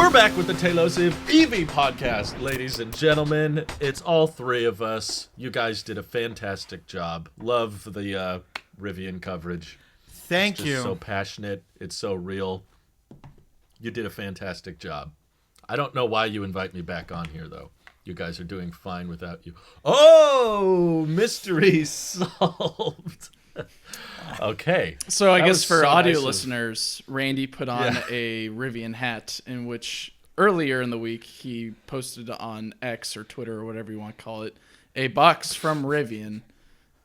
We're back with the Tailosive EV podcast, ladies and gentlemen. It's all three of us. You guys did a fantastic job. Love the Rivian coverage. Thank you. It's so passionate. It's so real. You did a fantastic job. I don't know why you invite me back on here, though. You guys are doing fine without you. Oh, mystery solved. Okay. So I That guess was for so audio nice of- listeners, Randy put on a Rivian hat in which earlier in the week he posted on X or Twitter or whatever you want to call it, a box from Rivian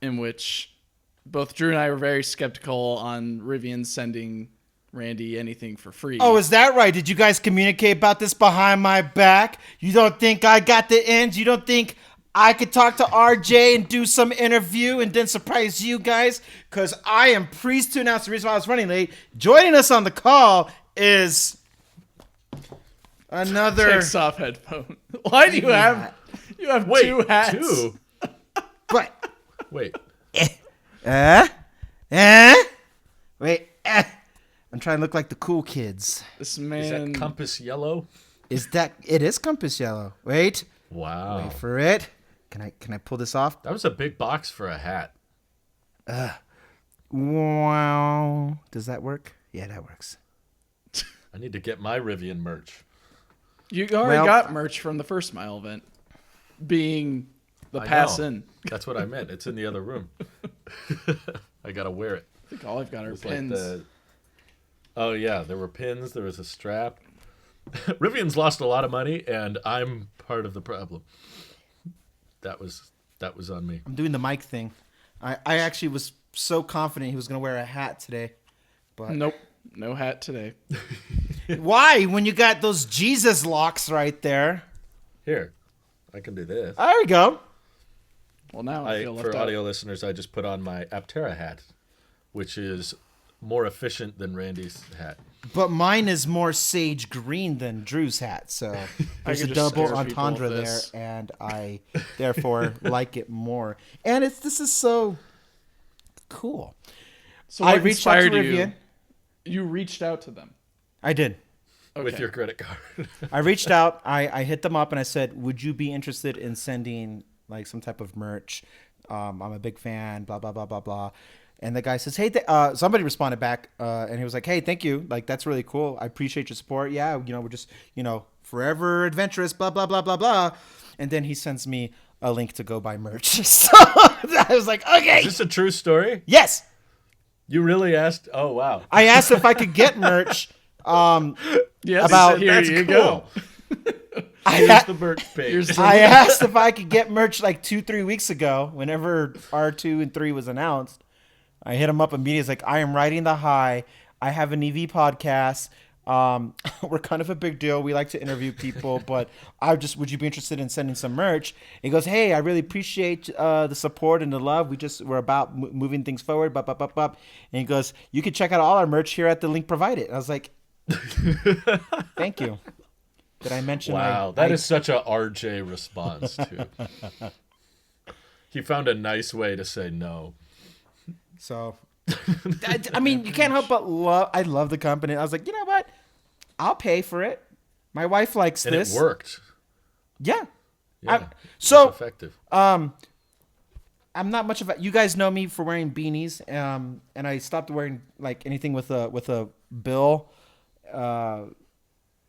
in which both Drew and I were very skeptical on Rivian sending Randy anything for free. Oh, is that right? Did you guys communicate about this behind my back? You don't think I got the ends? You don't think I could talk to RJ and do some interview and then surprise you guys? Because I am pleased to announce the reason why I was running late. Joining us on the call is another... Takes off headphone. Why do you have two hats? Two? But... Wait. Wait, I'm trying to look like the cool kids. This Is man. that compass yellow? It is compass yellow. Wait Wow. for it. Can I pull this off? That was a big box for a hat. Wow. Does that work? Yeah, that works. I need to get my Rivian merch. You already Well- got merch from the First Mile event, being the I pass know. in. That's what I meant. It's in the other room. I gotta wear it. I think all I've got are It's pins. like the... Oh yeah, there were pins. There was a strap. Rivian's lost a lot of money, and I'm part of the problem. That was on me. I'm doing the mic thing. I actually was so confident he was going to wear a hat today. But Nope, no hat today. why? When you got those Jesus locks right there. Here, I can do this. There we go. Well, now I feel left For out. audio listeners, I just put on my Aptera hat, which is more efficient than Randy's hat. But mine is more sage green than Drew's hat. So there's a could just double scare people entendre with there. this. And I therefore like it more. And this is so cool. So what I reached out to inspired you? Rivian. You reached out to them. I did. With Okay. your credit card. I reached out. I hit them up and I said, "Would you be interested in sending like some type of merch? I'm a big fan. Blah blah blah blah blah." And the guy says, "Hey," somebody responded back, and he was like, "Hey, thank you. Like that's really cool. I appreciate your support. Yeah, we're just forever adventurous. Blah blah blah blah blah." And then he sends me a link to go buy merch. So I was like, "Okay, Is this a true story? yes." You really asked? Oh, wow. I asked if I could get merch. Yes, About- here That's you cool. go. Here's the merch page. Here's the I asked if I could get merch like 2-3 weeks ago, whenever R2 and 3 was announced. I hit him up immediately. It's like, I am riding the high. I have an EV podcast. We're kind of a big deal. We like to interview people, but would you be interested in sending some merch? He goes, "Hey, I really appreciate the support and the love. We're about moving things forward. Bop, bop, bop, bop." And he goes, "You can check out all our merch here at the link provided." And I was like, "Thank you." Did I mention? Wow, that is such a RJ response, too. He found a nice way to say no. So, I mean, you can't help but love. I love the company. I was like, you know what? I'll pay for it. My wife likes And this. it worked. Yeah. Yeah, So, it's effective. I'm not much of a. You guys know me for wearing beanies, and I stopped wearing like anything with a bill.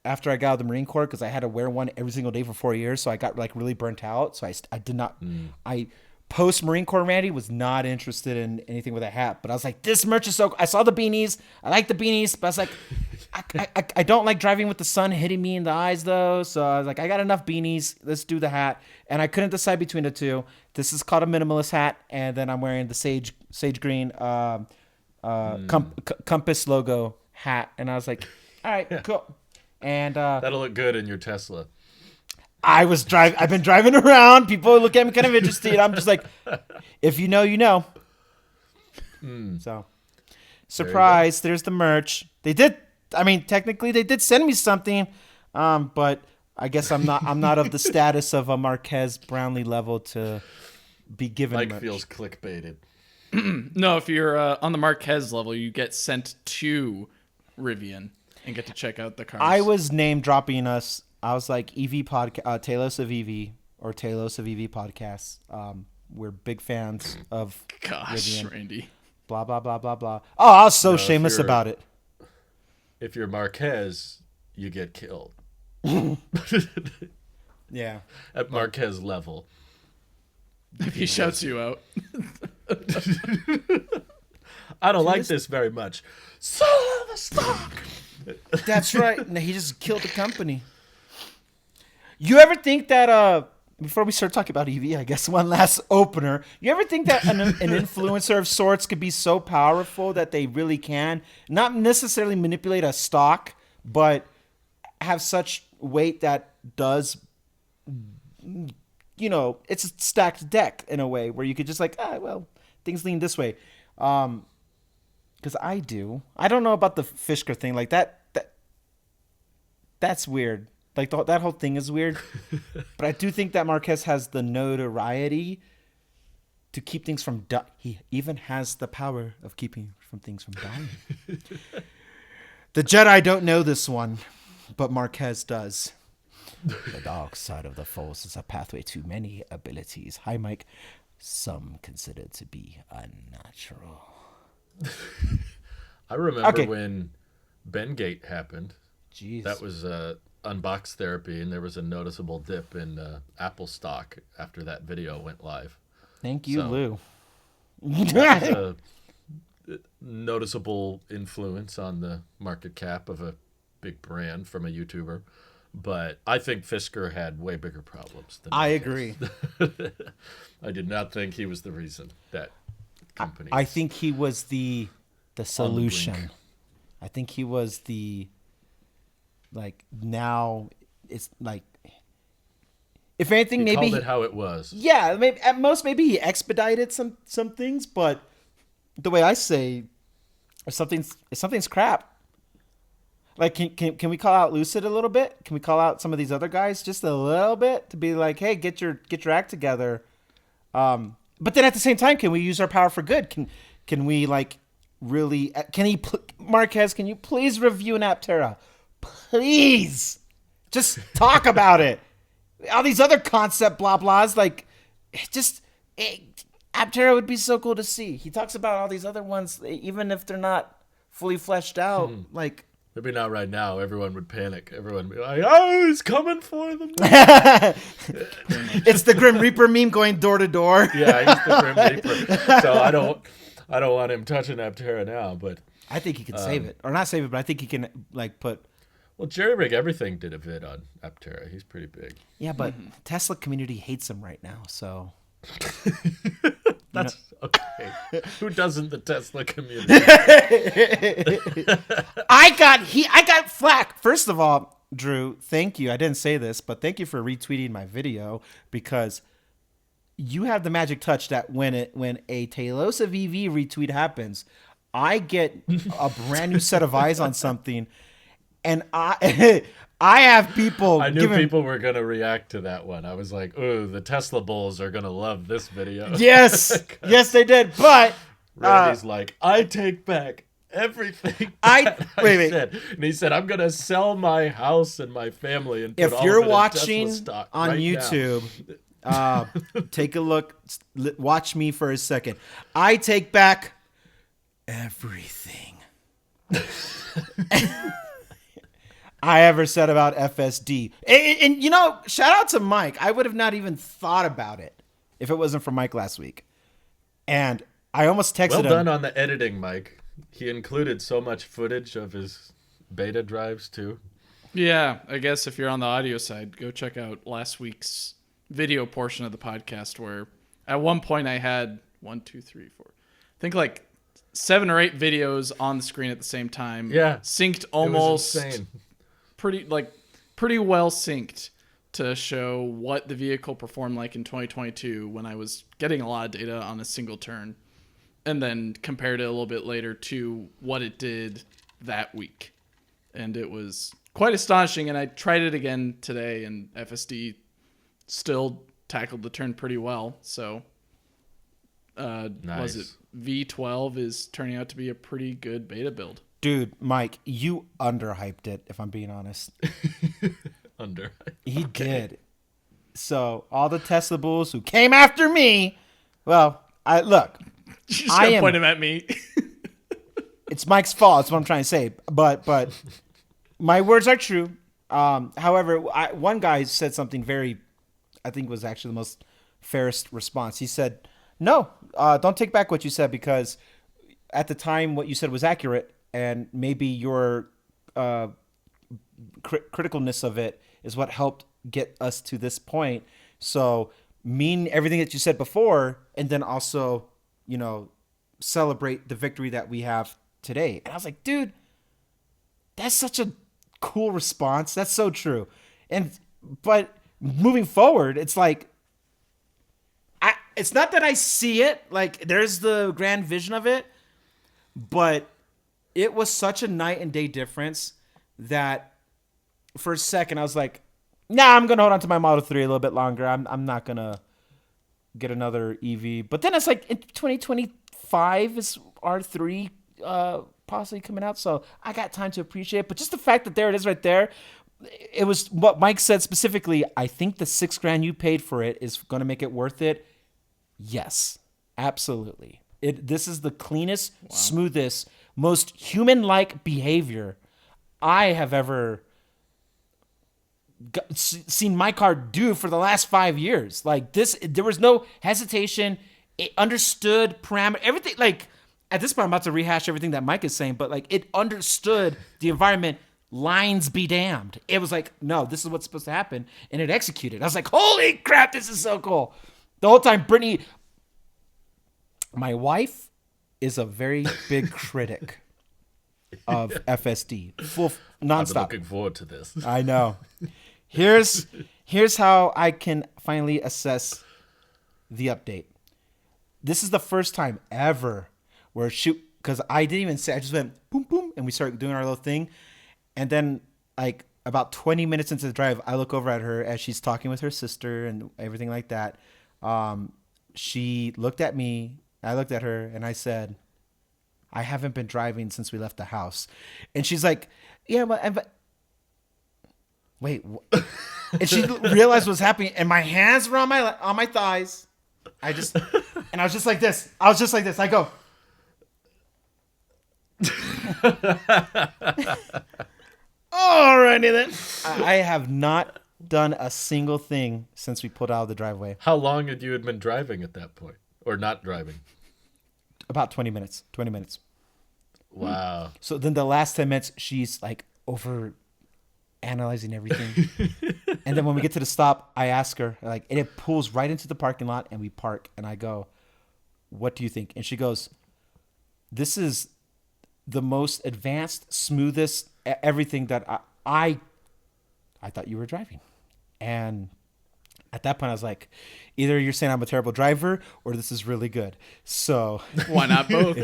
After I got out of the Marine Corps, because I had to wear one every single day for 4 years, so I got like really burnt out. So I did not. I post Marine Corps Randy was not interested in anything with a hat, but I was like, this merch is so. I saw the beanies. I like the beanies, but I was like, I don't like driving with the sun hitting me in the eyes though. So I was like, I got enough beanies. Let's do the hat, and I couldn't decide between the two. This is called a minimalist hat, and then I'm wearing the sage green compass logo hat, and I was like, all right, cool. And That'll look good in your Tesla. I've been driving around. People look at me kind of interested. I'm just like, if you know, you know. So, surprise! There's the merch. They did. I mean, technically, they did send me something, but I guess I'm not of the status of a Marquez Brownlee level to be given Mike merch. feels clickbaited. No, if you're on the Marquez level, you get sent to Rivian. and get to check out the cars. I was name dropping us. I was like EV podcast, Talos of EV or Talos of EV podcast. We're big fans of Gosh, Rivian. Randy. Blah blah blah blah blah. Oh, I was so No, shameless about it. If you're Marquez, you get killed. Yeah. At Marquez level. If he shouts you out. I don't like this very much. Sell the stock. That's right. No, he just killed the company. You ever think that before we start talking about EV, I guess one last opener. You ever think that an influencer of sorts could be so powerful that they really can not necessarily manipulate a stock, but have such weight that does, you know, it's a stacked deck in a way where you could just like, well, things lean this way. Because I don't know about the Fisker thing. Like that's weird. Like that whole thing is weird. But I do think that Marquez has the notoriety to keep things from he even has the power of keeping things from dying. The Jedi don't know this one, but Marquez does. The dark side of the Force is a pathway to many abilities. Hi, Mike. Some consider to be unnatural. I remember when Bengate happened. Jeez. That was unbox therapy, and there was a noticeable dip in Apple stock after that video went live. Thank you, Lou. That was a noticeable influence on the market cap of a big brand from a YouTuber. But I think Fisker had way bigger problems than I Marquez. agree. I did not think he was the reason that company. I think he was the solution. brink. I think he was now it's like, if anything, he maybe called it how it was. yeah, maybe at most maybe he expedited some things, but the way I say, if something's crap. Like, can we call out Lucid a little bit? Can we call out some of these other guys just a little bit to be like, hey, get your act together? But then at the same time, can we use our power for good? Can we like really? Marquez? Can you please review an Aptera? Please, just talk about it. All these other concept blah blahs, like, Aptera would be so cool to see. He talks about all these other ones, even if they're not fully fleshed out, like. Maybe not right now. Everyone would panic. Everyone would be like, oh, he's coming for them. It's the Grim Reaper meme going door to door. Yeah, he's the Grim Reaper. So I don't want him touching Aptera now. But I think he can save it. Or not save it, but I think he can like put. Well, Jerry Rig Everything did a vid on Aptera. He's pretty big. Yeah, but Tesla community hates him right now, so. That's okay. Who doesn't? The Tesla community. I got flack. First of all, Drew, thank you. I didn't say this, but thank you for retweeting my video, because you have the magic touch that when a Talos of EV retweet happens, I get a brand new set of eyes on something, and I have people. I knew people were going to react to that one. I was like, ooh, the Tesla bulls are going to love this video. Yes. Yes, they did. But Randy's like, I take back everything wait. said. And he said, I'm going to sell my house and my family and put If all you're of it in watching Tesla stock on right YouTube, take a look. Watch me for a second. I take back everything I ever said about FSD. And you know, shout out to Mike. I would have not even thought about it if it wasn't for Mike last week. And I almost texted him. Well done on the editing, Mike. He included so much footage of his beta drives, too. Yeah, I guess if you're on the audio side, go check out last week's video portion of the podcast, where at one point I had 1, 2, 3, 4. I think like 7 or 8 videos on the screen at the same time. Yeah. Synced almost. It was insane. Pretty well synced to show what the vehicle performed like in 2022 when I was getting a lot of data on a single turn, and then compared it a little bit later to what it did that week. And it was quite astonishing, and I tried it again today, and FSD still tackled the turn pretty well. So Nice. was it V12 is turning out to be a pretty good beta build. Dude, Mike, you underhyped it, if I'm being honest. Under. He did. So all the Tesla bulls who came after me, well, look. You just I gotta am- point him at me. It's Mike's fault. That's what I'm trying to say. But my words are true. However, one guy said something very, I think was actually the most fairest response. He said, "No, don't take back what you said because at the time what you said was accurate, and maybe your criticalness of it is what helped get us to this point. So mean everything that you said before, and then also, celebrate the victory that we have today." And I was like, dude, that's such a cool response. That's so true. But moving forward, it's like, it's not that I see it, like there's the grand vision of it, but it was such a night and day difference that for a second I was like, nah, I'm going to hold on to my Model 3 a little bit longer. I'm not going to get another EV. But then it's like in 2025 is R3 possibly coming out. So I got time to appreciate it. But just the fact that there it is right there, it was what Mike said specifically. I think the $6,000 you paid for it is going to make it worth it. Yes, absolutely. This is the cleanest, smoothest, most human-like behavior I have ever seen my car do for the last 5 years. Like this, there was no hesitation. It understood parameter, everything. Like at this point, I'm about to rehash everything that Mike is saying, but like it understood the environment. Lines be damned. It was like, no, this is what's supposed to happen, and it executed. I was like, holy crap, this is so cool. The whole time, Brittany, my wife, is a very big critic of FSD. Full nonstop. I've been looking forward to this. I know. Here's how I can finally assess the update. This is the first time ever where because I didn't even say, I just went boom, boom, and we started doing our little thing. And then like about 20 minutes into the drive, I look over at her as she's talking with her sister and everything like that. She looked at me, I looked at her, and I said, I haven't been driving since we left the house. And she's like, yeah, but wait, and she realized what's happening, and my hands were on my thighs. I was just like this. I go. Alrighty then. I have not done a single thing since we pulled out of the driveway. How long had you been driving at that point, or not driving? About 20 minutes. 20 minutes. Wow. So then the last 10 minutes, she's like over analyzing everything. And then when we get to the stop, I ask her, like, and it pulls right into the parking lot, and we park, and I go, what do you think? And she goes, this is the most advanced, smoothest, everything that I thought you were driving. And at that point, I was like, either you're saying I'm a terrible driver or this is really good. So why not both?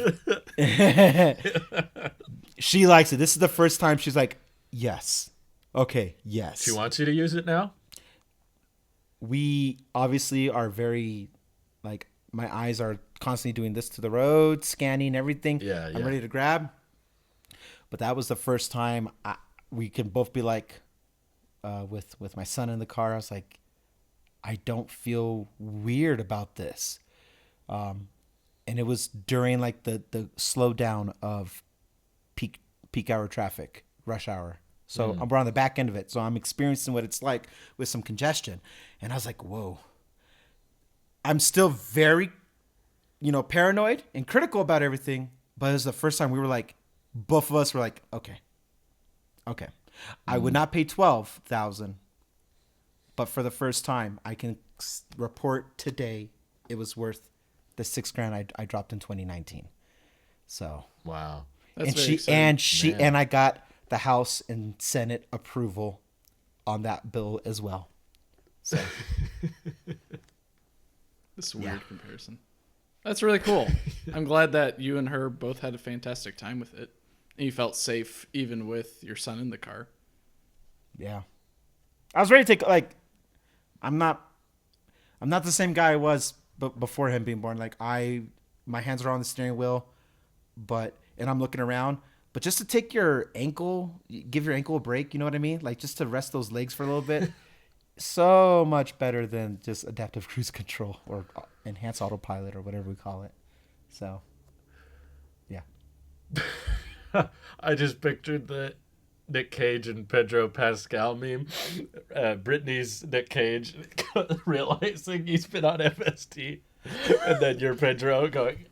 She likes it. This is the first time she's like, yes. Okay, yes. She wants you to use it now? We obviously are very, like, my eyes are constantly doing this to the road, scanning everything. Yeah. I'm ready to grab. But that was the first time we can both be like, with my son in the car, I was like, I don't feel weird about this. And it was during like the slowdown of peak hour traffic, rush hour. So we're on the back end of it. So I'm experiencing what it's like with some congestion. And I was like, whoa. I'm still very, paranoid and critical about everything. But it was the first time we were like, both of us were like, okay. I would not pay $12,000. But for the first time, I can report today it was worth the $6,000 I dropped in 2019. So Wow. That's very exciting. And I got the House and Senate approval on that bill as well. So This weird comparison. That's really cool. I'm glad that you and her both had a fantastic time with it. And you felt safe even with your son in the car. yeah, I was ready to take I'm not the same guy I was before him being born. Like my hands are on the steering wheel, and I'm looking around, But just to take your ankle, give your ankle a break, you know what I mean? Like just to rest those legs for a little bit. So much better than just adaptive cruise control or enhanced autopilot or whatever we call it. So, yeah. I just pictured the Nick Cage and Pedro Pascal meme. Brittany's Nick Cage realizing he's been on FSD, and then you're Pedro going,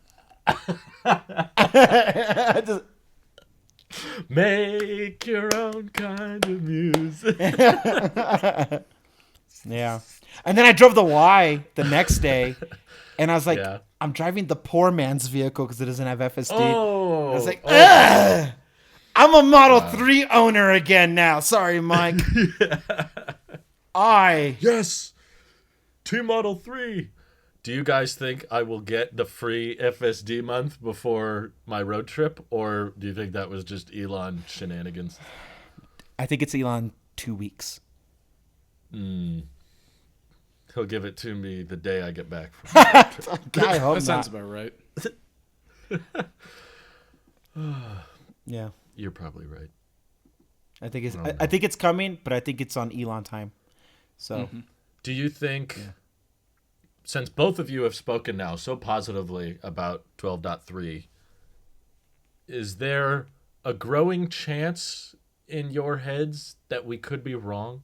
make your own kind of music. Yeah. And then I drove the Y the next day, and I was like, Yeah. I'm driving the poor man's vehicle because it doesn't have FSD. Oh, I was like, ugh! I'm a Model 3 owner again now. Sorry, Mike. Yes, T Model 3. Do you guys think I will get the free FSD month before my road trip, or do you think that was just Elon shenanigans? I think it's Elon 2 weeks. He'll give it to me the day I get back from my road trip. I hope That sounds not. about right. Yeah. You're probably right. I think it's coming, but I think it's on Elon time. So Do you think, since both of you have spoken now so positively about 12.3, is there a growing chance in your heads that we could be wrong?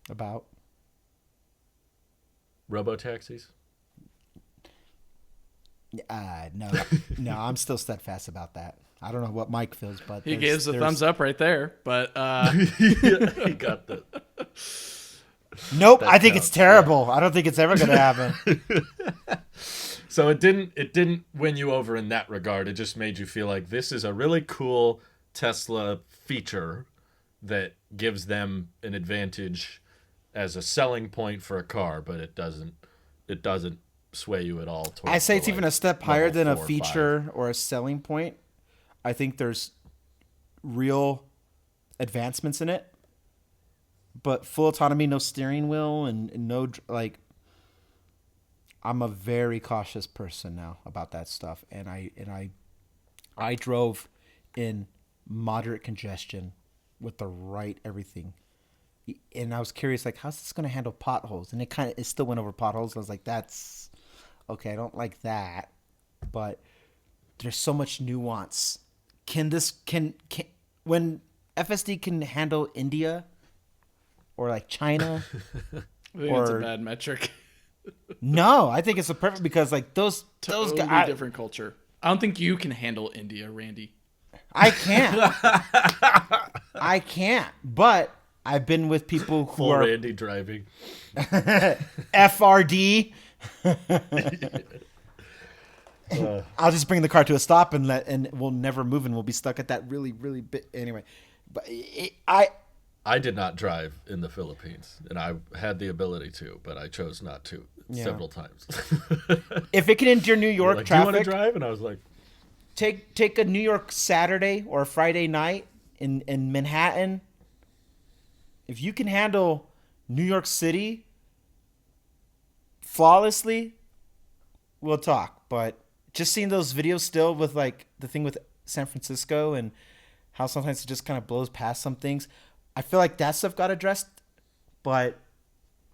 about Robo-taxis? no, I'm still steadfast about that. I don't know what Mike feels, but He gives a thumbs up right there, but He got the... Nope, That I think counts, it's terrible. I don't think it's ever going to happen. So it didn't win you over in that regard. It just made you feel like this is a really cool Tesla feature that gives them an advantage as a selling point for a car, but it doesn't sway you at all. I say it's even a step higher than a Level 4 or 5. feature or a selling point. I think there's real advancements in it, but full autonomy, no steering wheel, and no like. I'm a very cautious person now about that stuff, and I drove in moderate congestion with the right everything, and I was curious, like, how's this going to handle potholes? And it still went over potholes. I was like, that's okay. I don't like that, but there's so much nuance. Can when FSD can handle India or like China? I think it's a Or- bad metric. No, I think it's a perfect because like those Totally guys. different culture. I don't think you can handle India, Randy. I can't. I can't. But I've been with people who Full are Randy driving. FRD. I'll just bring the car to a stop and we'll never move and we'll be stuck at that really bit anyway. But I did not drive in the Philippines, and I had the ability to, but I chose not to several times. if it can endure New You're York like, do you want to traffic, drive? And I was like, take a New York Saturday or a Friday night in Manhattan. If you can handle New York City flawlessly, we'll talk. But just seeing those videos still with like the thing with San Francisco and how sometimes it just kind of blows past some things, I feel like that stuff got addressed, but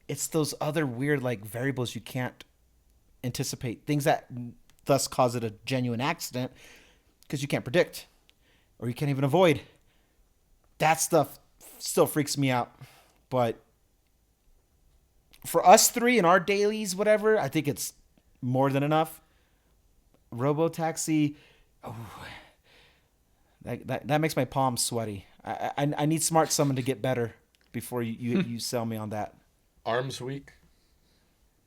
it's those other weird like variables you can't anticipate, things that thus cause it a genuine accident because you can't predict or you can't even avoid. That stuff still freaks me out. But for us three in our dailies, whatever, I think it's more than enough. Robo-taxi, that makes my palms sweaty. I need Smart Summon to get better before you sell me on that. arms weak.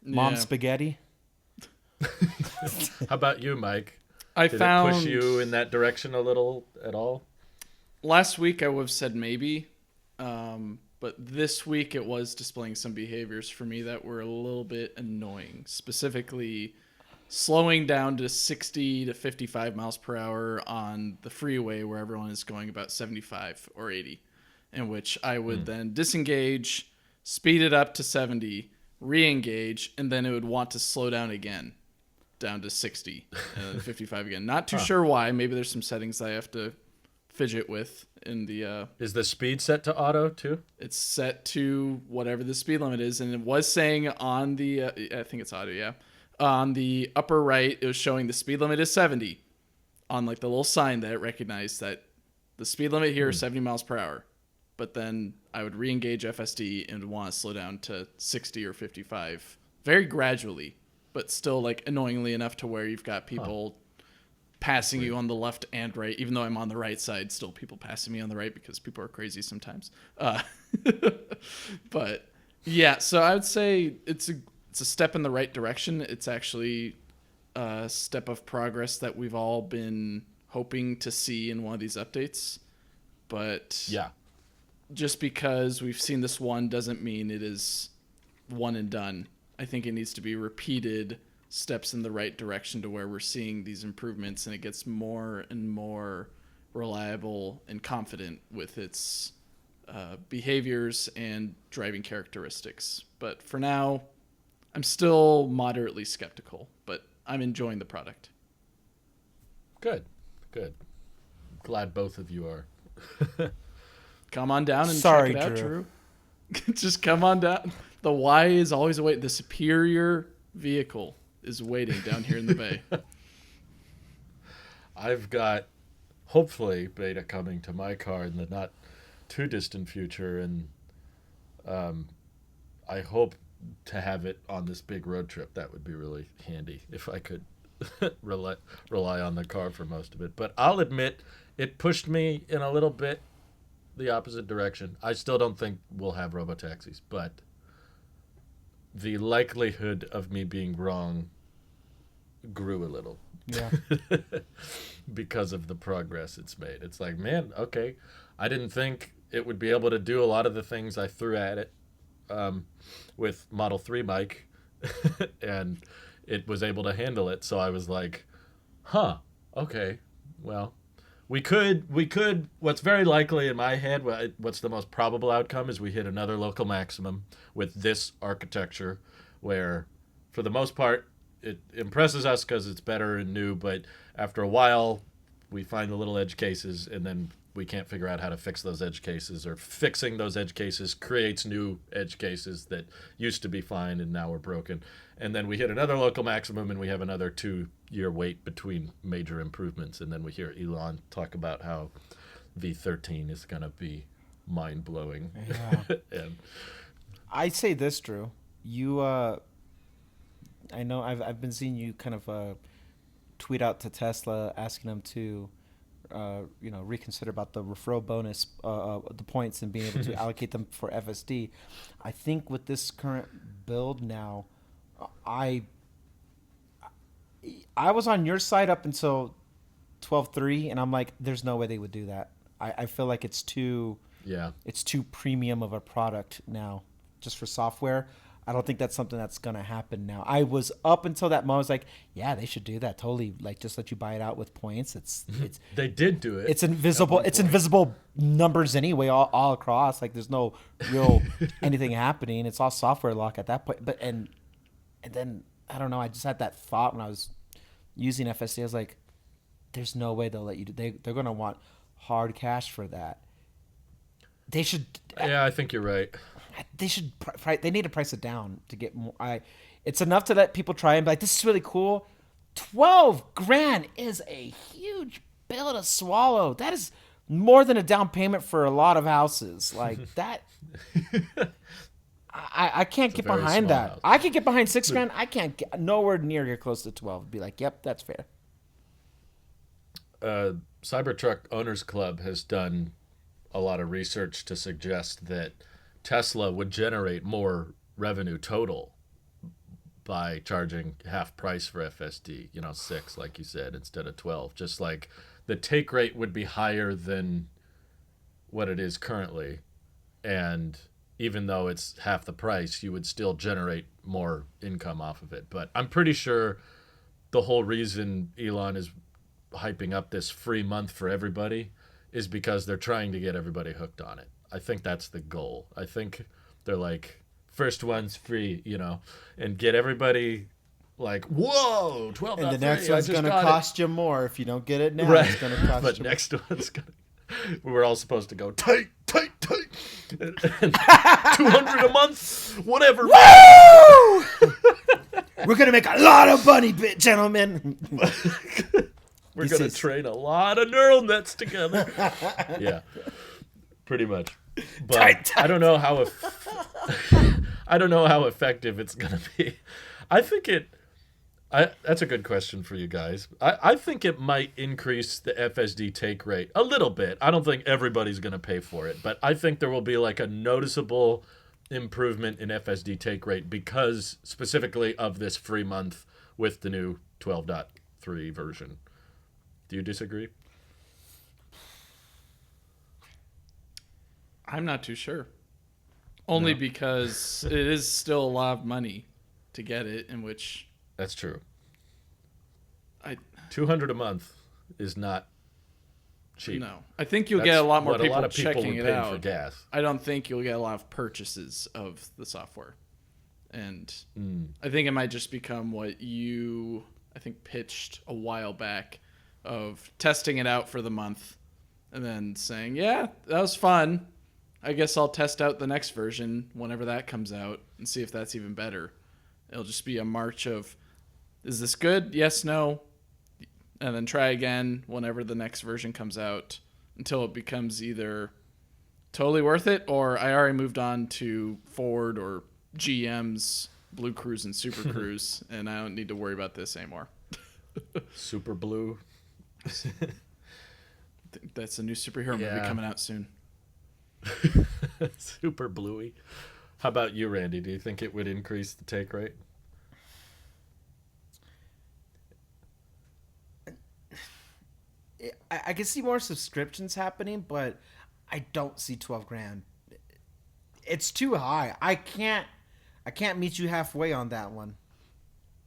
Mom Yeah. spaghetti. How about you, Mike? I Did found it push you in that direction a little at all? last week I would have said maybe, but this week it was displaying some behaviors for me that were a little bit annoying. Specifically, slowing down to 60 to 55 miles per hour on the freeway where everyone is going about 75 or 80, in which I would then disengage, speed it up to 70, re-engage, and then it would want to slow down again, down to 60 and then 55 again. Not too sure why. Maybe there's some settings I have to fidget with in the Is the speed set to auto too? it's set to whatever the speed limit is, and it was saying on the I think it's auto, yeah, on the upper right it was showing the speed limit is 70 on like the little sign that it recognized that the speed limit here is 70 miles per hour. But then I would re-engage FSD and want to slow down to 60 or 55 very gradually, but still like annoyingly enough to where you've got people passing you on the left and right. Even though I'm on the right side, still people passing me on the right because people are crazy sometimes. But yeah, so I would say it's a step in the right direction. It's actually a step of progress that we've all been hoping to see in one of these updates. But Yeah. just because we've seen this one doesn't mean it is one and done. I think it needs to be repeated steps in the right direction to where we're seeing these improvements and it gets more and more reliable and confident with its behaviors and driving characteristics. But for now, I'm still moderately skeptical, but I'm enjoying the product. Good. Glad both of you are. Come on down and Sorry, check it out, Drew. Drew. Just come on down. The Y is always awaiting. The superior vehicle is waiting down here in the bay. I've got hopefully beta coming to my car in the not too distant future, and I hope to have it on this big road trip. That would be really handy if I could rely on the car for most of it. But I'll admit it pushed me in a little bit the opposite direction. I still don't think we'll have robotaxis, but the likelihood of me being wrong grew a little. Yeah. Because of the progress it's made. It's like, man, okay, I didn't think it would be able to do a lot of the things I threw at it with Model 3 Mike, and it was able to handle it. So I was like, huh, okay, well, we could, what's very likely in my head, what's the most probable outcome is we hit another local maximum with this architecture where, for the most part, it impresses us because it's better and new, but after a while, we find the little edge cases, and then we can't figure out how to fix those edge cases, or fixing those edge cases creates new edge cases that used to be fine and now are broken. And then we hit another local maximum, and we have another 2-year wait between major improvements, and then we hear Elon talk about how V13 is going to be mind-blowing. Yeah. And I say this, Drew. You, I know I've been seeing you kind of tweet out to Tesla asking them to, reconsider about the referral bonus, the points, and being able to allocate them for FSD. I think with this current build now, I was on your side up until 12.3, and I'm like, there's no way they would do that. I feel like it's too premium of a product now, just for software. I don't think that's something that's gonna happen now. I was up until that moment, I was like, yeah, they should do that totally. Like, just let you buy it out with points. It's they did do it. It's invisible. It's invisible numbers anyway, all across. Like, there's no real anything happening. It's all software lock at that point. But and then I don't know. I just had that thought when I was using FSD. I was like, there's no way they'll let you do. They're gonna want hard cash for that. They should. Yeah, I think you're right. They should. They need to price it down to get more. It's enough to let people try and be like, this is really cool. $12,000 is a huge bill to swallow. That is more than a down payment for a lot of houses. Like that. I can't get behind that. House. I can get behind $6,000. I can't get nowhere near here close to 12. Be like, yep, that's fair. Cybertruck Owners Club has done a lot of research to suggest that Tesla would generate more revenue total by charging half price for FSD, 6, like you said, instead of 12. Just like the take rate would be higher than what it is currently. And even though it's half the price, you would still generate more income off of it. But I'm pretty sure the whole reason Elon is hyping up this free month for everybody is because they're trying to get everybody hooked on it. I think that's the goal. I think they're like, first one's free, and get everybody like, whoa, 12. And the next one's going to cost you more if you don't get it now. Right. It's going to cost but you next more. one's going to. We were all supposed to go tight, tight, tight. And 200 a month, whatever. Woo! We're gonna make a lot of money, gentlemen. We're going to train a lot of neural nets together. Yeah, pretty much. But I don't know how I don't know how effective it's going to be. I think that's a good question for you guys. I think it might increase the FSD take rate a little bit. I don't think everybody's going to pay for it, but I think there will be like a noticeable improvement in FSD take rate because specifically of this free month with the new 12.3 version. Do you disagree? I'm not too sure. Only because it is still a lot of money to get it, in which... That's true. $200 a month is not cheap. No. I think you'll get a lot more what people a lot of people checking would it pay out. for gas. I don't think you'll get a lot of purchases of the software. And I think it might just become what you, I think, pitched a while back of testing it out for the month and then saying, yeah, that was fun. I guess I'll test out the next version whenever that comes out and see if that's even better. It'll just be a march of, is this good? Yes, no. And then try again whenever the next version comes out until it becomes either totally worth it or I already moved on to Ford or GM's Blue Cruise and Super Cruise and I don't need to worry about this anymore. Super Blue. I think that's a new superhero movie coming out soon. Super Bluey. How about you, Randy? Do you think it would increase the take rate? I can see more subscriptions happening, but I don't see $12,000. It's too high. I can't meet you halfway on that one.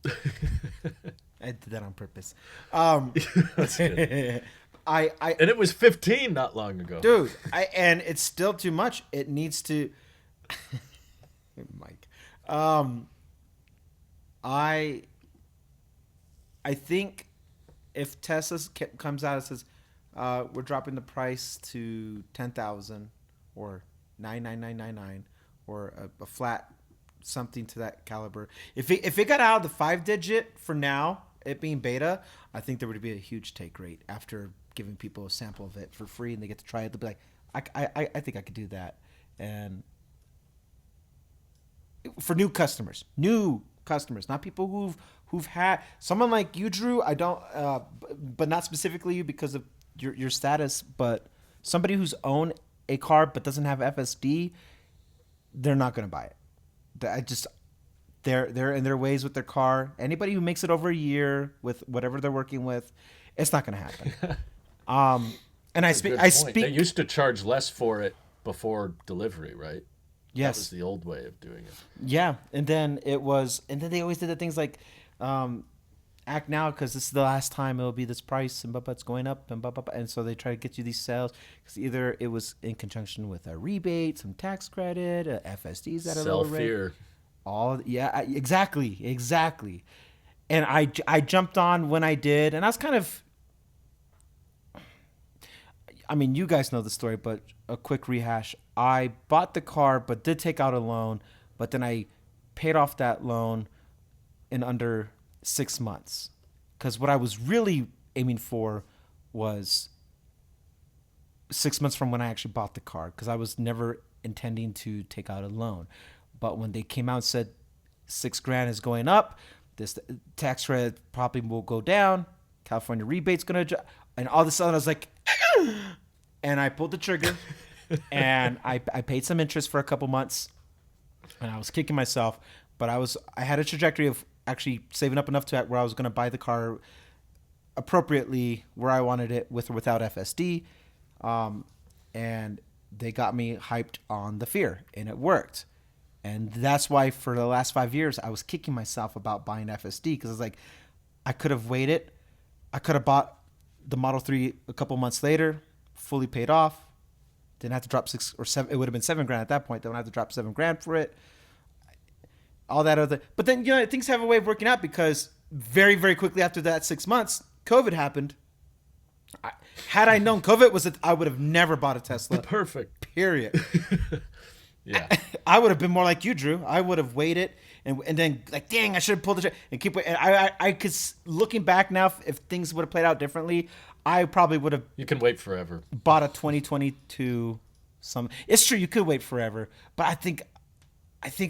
I did that on purpose. That's good. And it was 15 not long ago. Dude, and it's still too much. It needs to Mike. I think if Tesla comes out and says we're dropping the price to 10,000 or 99999 or a flat something to that caliber. If it got out of the 5-digit for now, it being beta, I think there would be a huge take rate after giving people a sample of it for free and they get to try it. They'll be like, I think I could do that. And for new customers, not people who've had someone like you, Drew. I don't, but not specifically you because of your status, but somebody who's owned a car but doesn't have FSD, they're not going to buy it. They're in their ways with their car. Anybody who makes it over a year with whatever they're working with, it's not going to happen. And I speak. They used to charge less for it before delivery, right? Yes, that was the old way of doing it. Yeah, and then they always did the things like, act now because this is the last time it'll be this price and it's going up and so they try to get you these sales because either it was in conjunction with a rebate, some tax credit, FSDs at a lower rate. Fear. Exactly. And I jumped on when I did, and I was kind of. I mean, you guys know the story, but a quick rehash. I bought the car, but did take out a loan, but then I paid off that loan in under 6 months. Because what I was really aiming for was 6 months from when I actually bought the car, because I was never intending to take out a loan. But when they came out and said $6,000 is going up, this tax credit probably will go down, California rebate's going to, and all of a sudden I was like, and I pulled the trigger, and I paid some interest for a couple months, and I was kicking myself. But I had a trajectory of actually saving up enough to where I was going to buy the car appropriately where I wanted it, with or without FSD, and they got me hyped on the fear, and it worked. And that's why for the last 5 years I was kicking myself about buying FSD, because I was like, I could have waited. I could have bought the Model 3 a couple months later, fully paid off. Didn't have to drop 6 or 7. It would have been $7,000 at that point. Then I have to drop $7,000 for it. All that other, but then things have a way of working out, because very, very quickly after that 6 months, COVID happened, Had I known COVID was it, I would have never bought a Tesla. Perfect. Period. Yeah. I would have been more like you, Drew. I would have waited and then like, dang, I should have pulled the trigger and keep it. And I could, looking back now, if things would have played out differently, I probably would have You can wait forever. bought a 2022. It's true, you could wait forever, but I think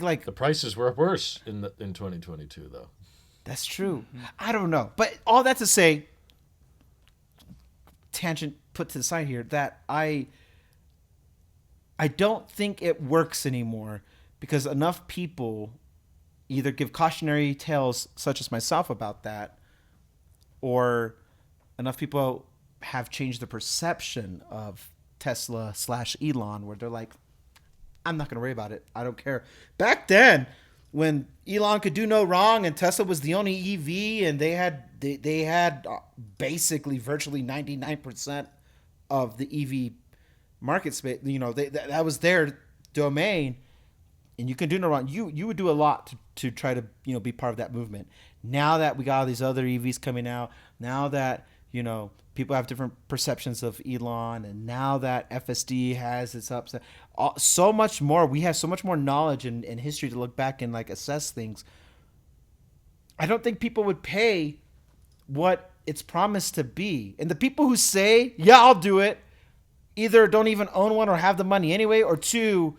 like The prices were worse in 2022 though. that's true. I don't know, but all that to say, tangent put to the side here, that I don't think it works anymore because enough people either give cautionary tales such as myself about that, or enough people have changed the perception of Tesla / Elon where they're like, I'm not going to worry about it. I don't care. Back then, when Elon could do no wrong and Tesla was the only EV and they had basically virtually 99% of the EV market space, that was their domain, and you can do no wrong. You would do a lot to try to be part of that movement. Now that we got all these other EVs coming out, now that people have different perceptions of Elon, and now that FSD has its ups, so much more. We have so much more knowledge and history to look back and like assess things. I don't think people would pay what it's promised to be. And the people who say, yeah, I'll do it, either don't even own one or have the money anyway, or two,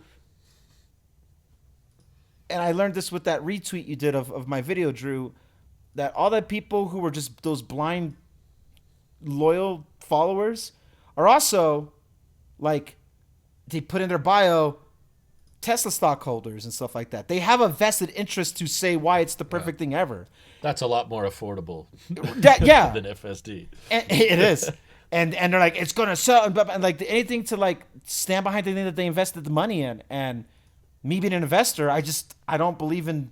and I learned this with that retweet you did of my video, Drew, that all the people who were just those blind, loyal followers are also, like, they put in their bio Tesla stockholders and stuff like that. They have a vested interest to say why it's the perfect thing ever. That's a lot more affordable Yeah. than FSD. And it is. And they're like, it's going to sell. And like anything to like stand behind the thing that they invested the money in. And me being an investor, I don't believe in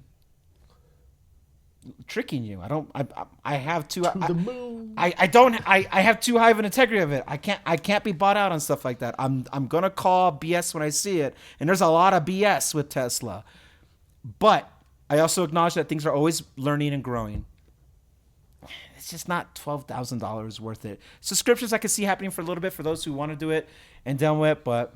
tricking you. I have too, I have too high of an integrity of it. I can't be bought out on stuff like that. I'm going to call BS when I see it. And there's a lot of BS with Tesla, but I also acknowledge that things are always learning and growing. It's just not $12,000 worth it. Subscriptions I can see happening for a little bit for those who want to do it and done with, but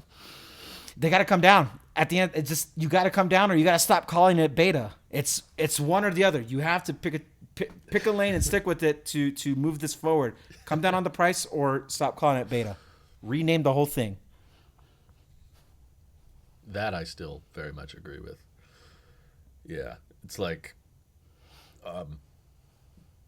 they got to come down. At the end, it's just, you got to come down or you got to stop calling it beta. It's one or the other. You have to pick a lane and stick with it to move this forward. Come down on the price or stop calling it beta. Rename the whole thing. That I still very much agree with. Yeah, it's like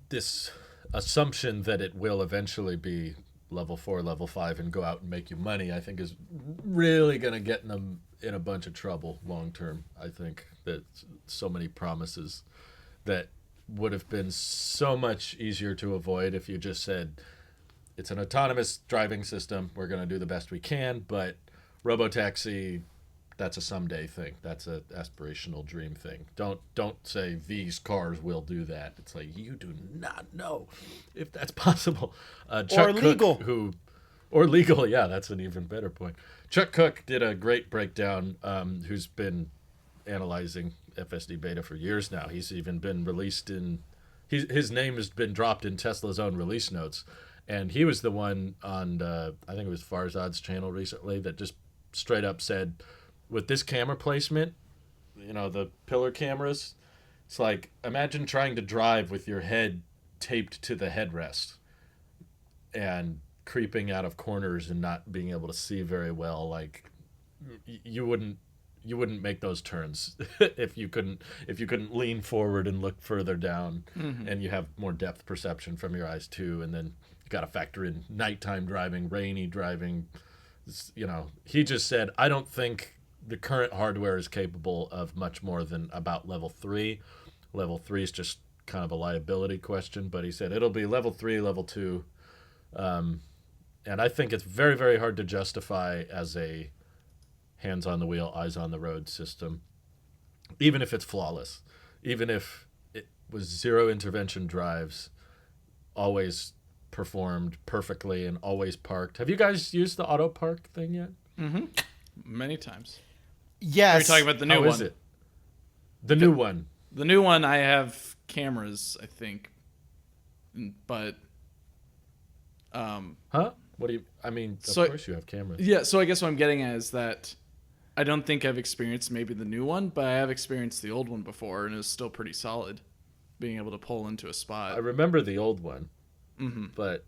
this assumption that it will eventually be level 4, level 5, and go out and make you money, I think is really going to get them in a bunch of trouble long term. I think that so many promises that would have been so much easier to avoid if you just said, it's an autonomous driving system, we're going to do the best we can, but robotaxi, that's a someday thing. That's an aspirational dream thing. Don't say these cars will do that. It's like, you do not know if that's possible. Chuck or legal. Cook, or legal, yeah, that's an even better point. Chuck Cook did a great breakdown, who's been analyzing FSD Beta for years now. He's even been released in... His name has been dropped in Tesla's own release notes. And he was the one on, I think it was Farzad's channel recently, that just straight up said... with this camera placement, the pillar cameras, it's like, imagine trying to drive with your head taped to the headrest and creeping out of corners and not being able to see very well. Like, you wouldn't make those turns if you couldn't lean forward and look further down. Mm-hmm. And you have more depth perception from your eyes too. And then you got to factor in nighttime driving, rainy driving. He just said, I don't think the current hardware is capable of much more than about level 3. Level 3 is just kind of a liability question, but he said it'll be level 3, level 2. And I think it's very, very hard to justify as a hands on the wheel, eyes on the road system, even if it's flawless, even if it was zero intervention drives, always performed perfectly and always parked. Have you guys used the auto park thing yet? Mm-hmm. Many times. Yes. Are you talking about the new one? How is it? The new one. The new one, I have cameras, I think, but Huh? What do you? I mean, of So- course you have cameras. Yeah, so I guess what I'm getting at is that I don't think I've experienced maybe the new one, but I have experienced the old one before, and it was still pretty solid, being able to pull into a spot. I remember the old one, but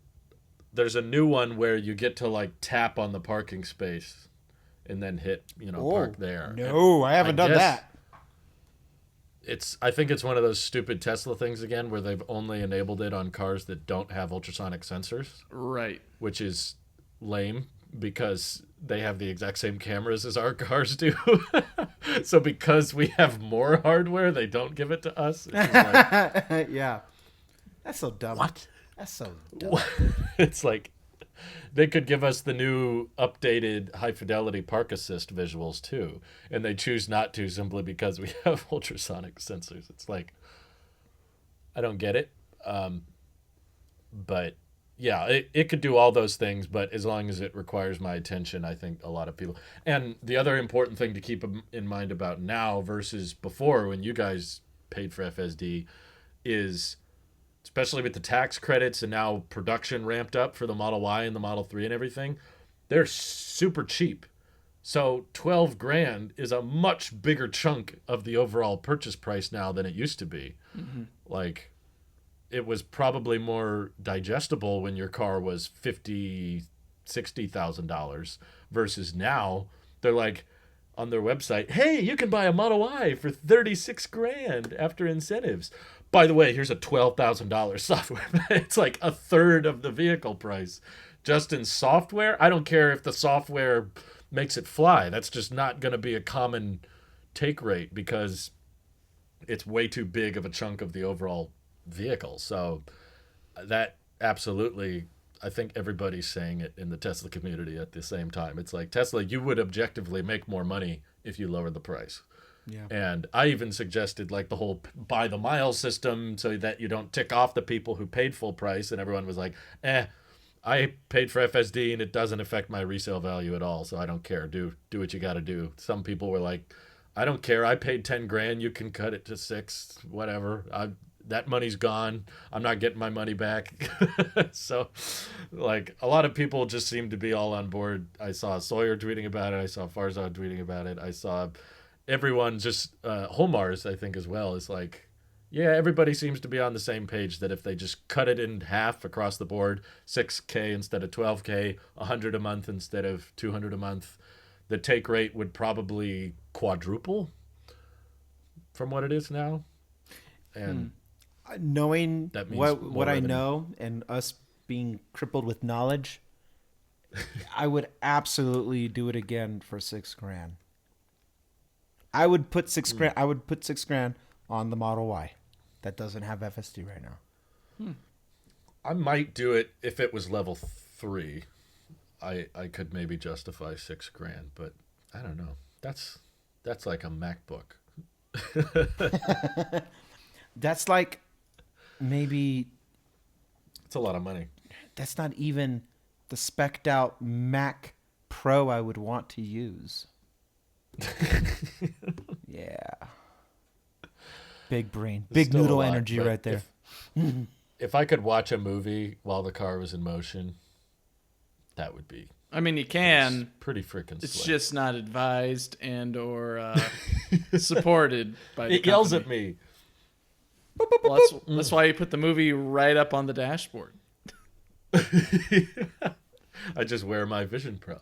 there's a new one where you get to like tap on the parking space and then hit, park there. No, I haven't done guess that. I think it's one of those stupid Tesla things again where they've only enabled it on cars that don't have ultrasonic sensors, Right. which is lame because they have the exact same cameras as our cars do. So because we have more hardware, they don't give it to us. It's just like, Yeah. That's so dumb. what? That's so dumb. It's like they could give us the new updated high fidelity park assist visuals too, and they choose not to simply because we have ultrasonic sensors. It's like, I don't get it. But yeah, it could do all those things, but as long as it requires my attention, I think a lot of people. And the other important thing to keep in mind about now versus before when you guys paid for FSD is, especially with the tax credits and now production ramped up for the Model Y and the Model 3 and everything, they're super cheap. So 12 grand is a much bigger chunk of the overall purchase price now than it used to be. Like, it was probably more digestible when your car was $50,000-$60,000 versus now they're like on their website, hey, you can buy a Model Y for 36 grand after incentives. By the way, here's a $12,000 software. It's like a third of the vehicle price just in software. I don't care if the software makes it fly. That's just not going to be a common take rate because it's way too big of a chunk of the overall vehicle. So that absolutely, I think everybody's saying it in the Tesla community at the same time. It's like, Tesla, you would objectively make more money if you lowered the price. Yeah. And I even suggested like the whole buy the mile system so that you don't tick off the people who paid full price. And everyone was like, I paid for FSD and it doesn't affect my resale value at all. So I don't care. Do what you got to do. Some people were like, I don't care. I paid 10 grand. You can cut it to 6, whatever. That money's gone. I'm not getting my money back. So like a lot of people just seem to be all on board. I saw Sawyer tweeting about it. I saw Farzad tweeting about it. I saw everyone just Holmars, I think, as well, is like, yeah, everybody seems to be on the same page that if they just cut it in half across the board, $6K instead of $12K, $100 a month instead of $200 a month, the take rate would probably quadruple from what it is now. And Knowing that means what more I revenue. know and us being crippled with knowledge, I would absolutely do it again for $6,000. I would put $6,000. I would put $6,000 on the Model Y that doesn't have FSD right now. I might do it if it was level 3. I could maybe justify $6,000, but I don't know. That's like a MacBook. That's like maybe It's a lot of money. that's not even the specced out Mac Pro I would want to use. Yeah. Big brain. It's Big still a noodle lot, energy but right there. If I could watch a movie while the car was in motion, that would be I mean, you can. pretty freaking It's slick. just not advised and or supported by the It yells at company. me. Well, that's why you put the movie right up on the dashboard. I just wear my Vision Pro.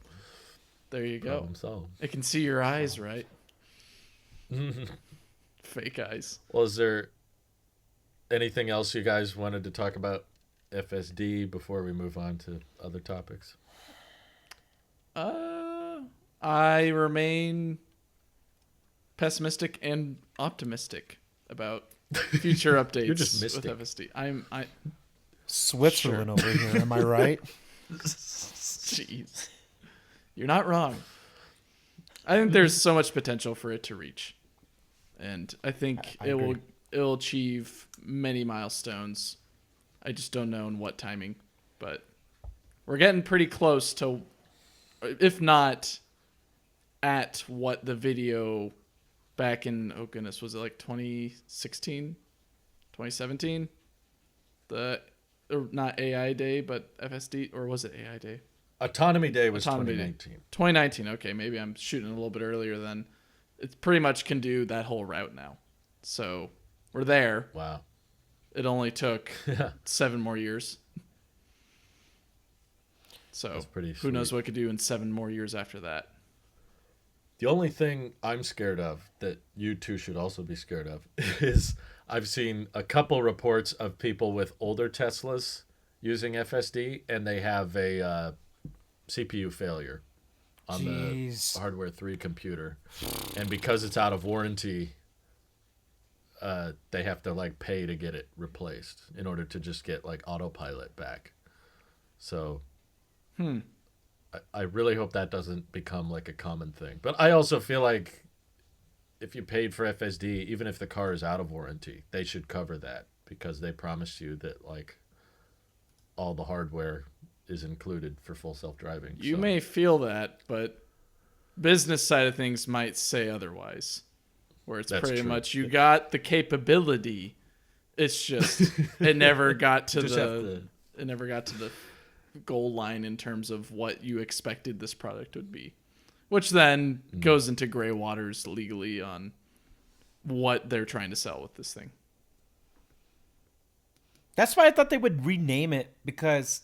There you go. Problem solved. It can see your eyes, right? Fake eyes. Well, is there anything else you guys wanted to talk about FSD before we move on to other topics? I remain pessimistic and optimistic about future updates You're just with mystic. FSD. Switzerland over here, am I right? Jeez. You're not wrong. I think there's so much potential for it to reach. And I think I it'll agree. achieve many milestones. I just don't know in what timing, but we're getting pretty close to, if not at what the video back in, oh goodness, was it like 2016, 2017? The or not AI Day, but FSD, or was it AI Day? Autonomy Day was Autonomy Day. 2019. 2019. Okay, maybe I'm shooting a little bit earlier then. It pretty much can do that whole route now. So we're there. Wow. It only took 7 more years. So That's pretty who knows sweet. what it could do in 7 more years after that. The only thing I'm scared of that you two should also be scared of is I've seen a couple reports of people with older Teslas using FSD, and they have a CPU failure on Jeez. the hardware 3 computer. And because it's out of warranty, they have to like pay to get it replaced in order to just get like autopilot back. So I really hope that doesn't become like a common thing. But I also feel like if you paid for FSD, even if the car is out of warranty, they should cover that because they promised you that like all the hardware is included for full self-driving. You So may feel that, but business side of things might say otherwise. Where it's That's pretty true. much you got the capability. It's just it never got to Just have to- it never got to the goal line in terms of what you expected this product would be. Which then goes into gray waters legally on what they're trying to sell with this thing. That's why I thought they would rename it, because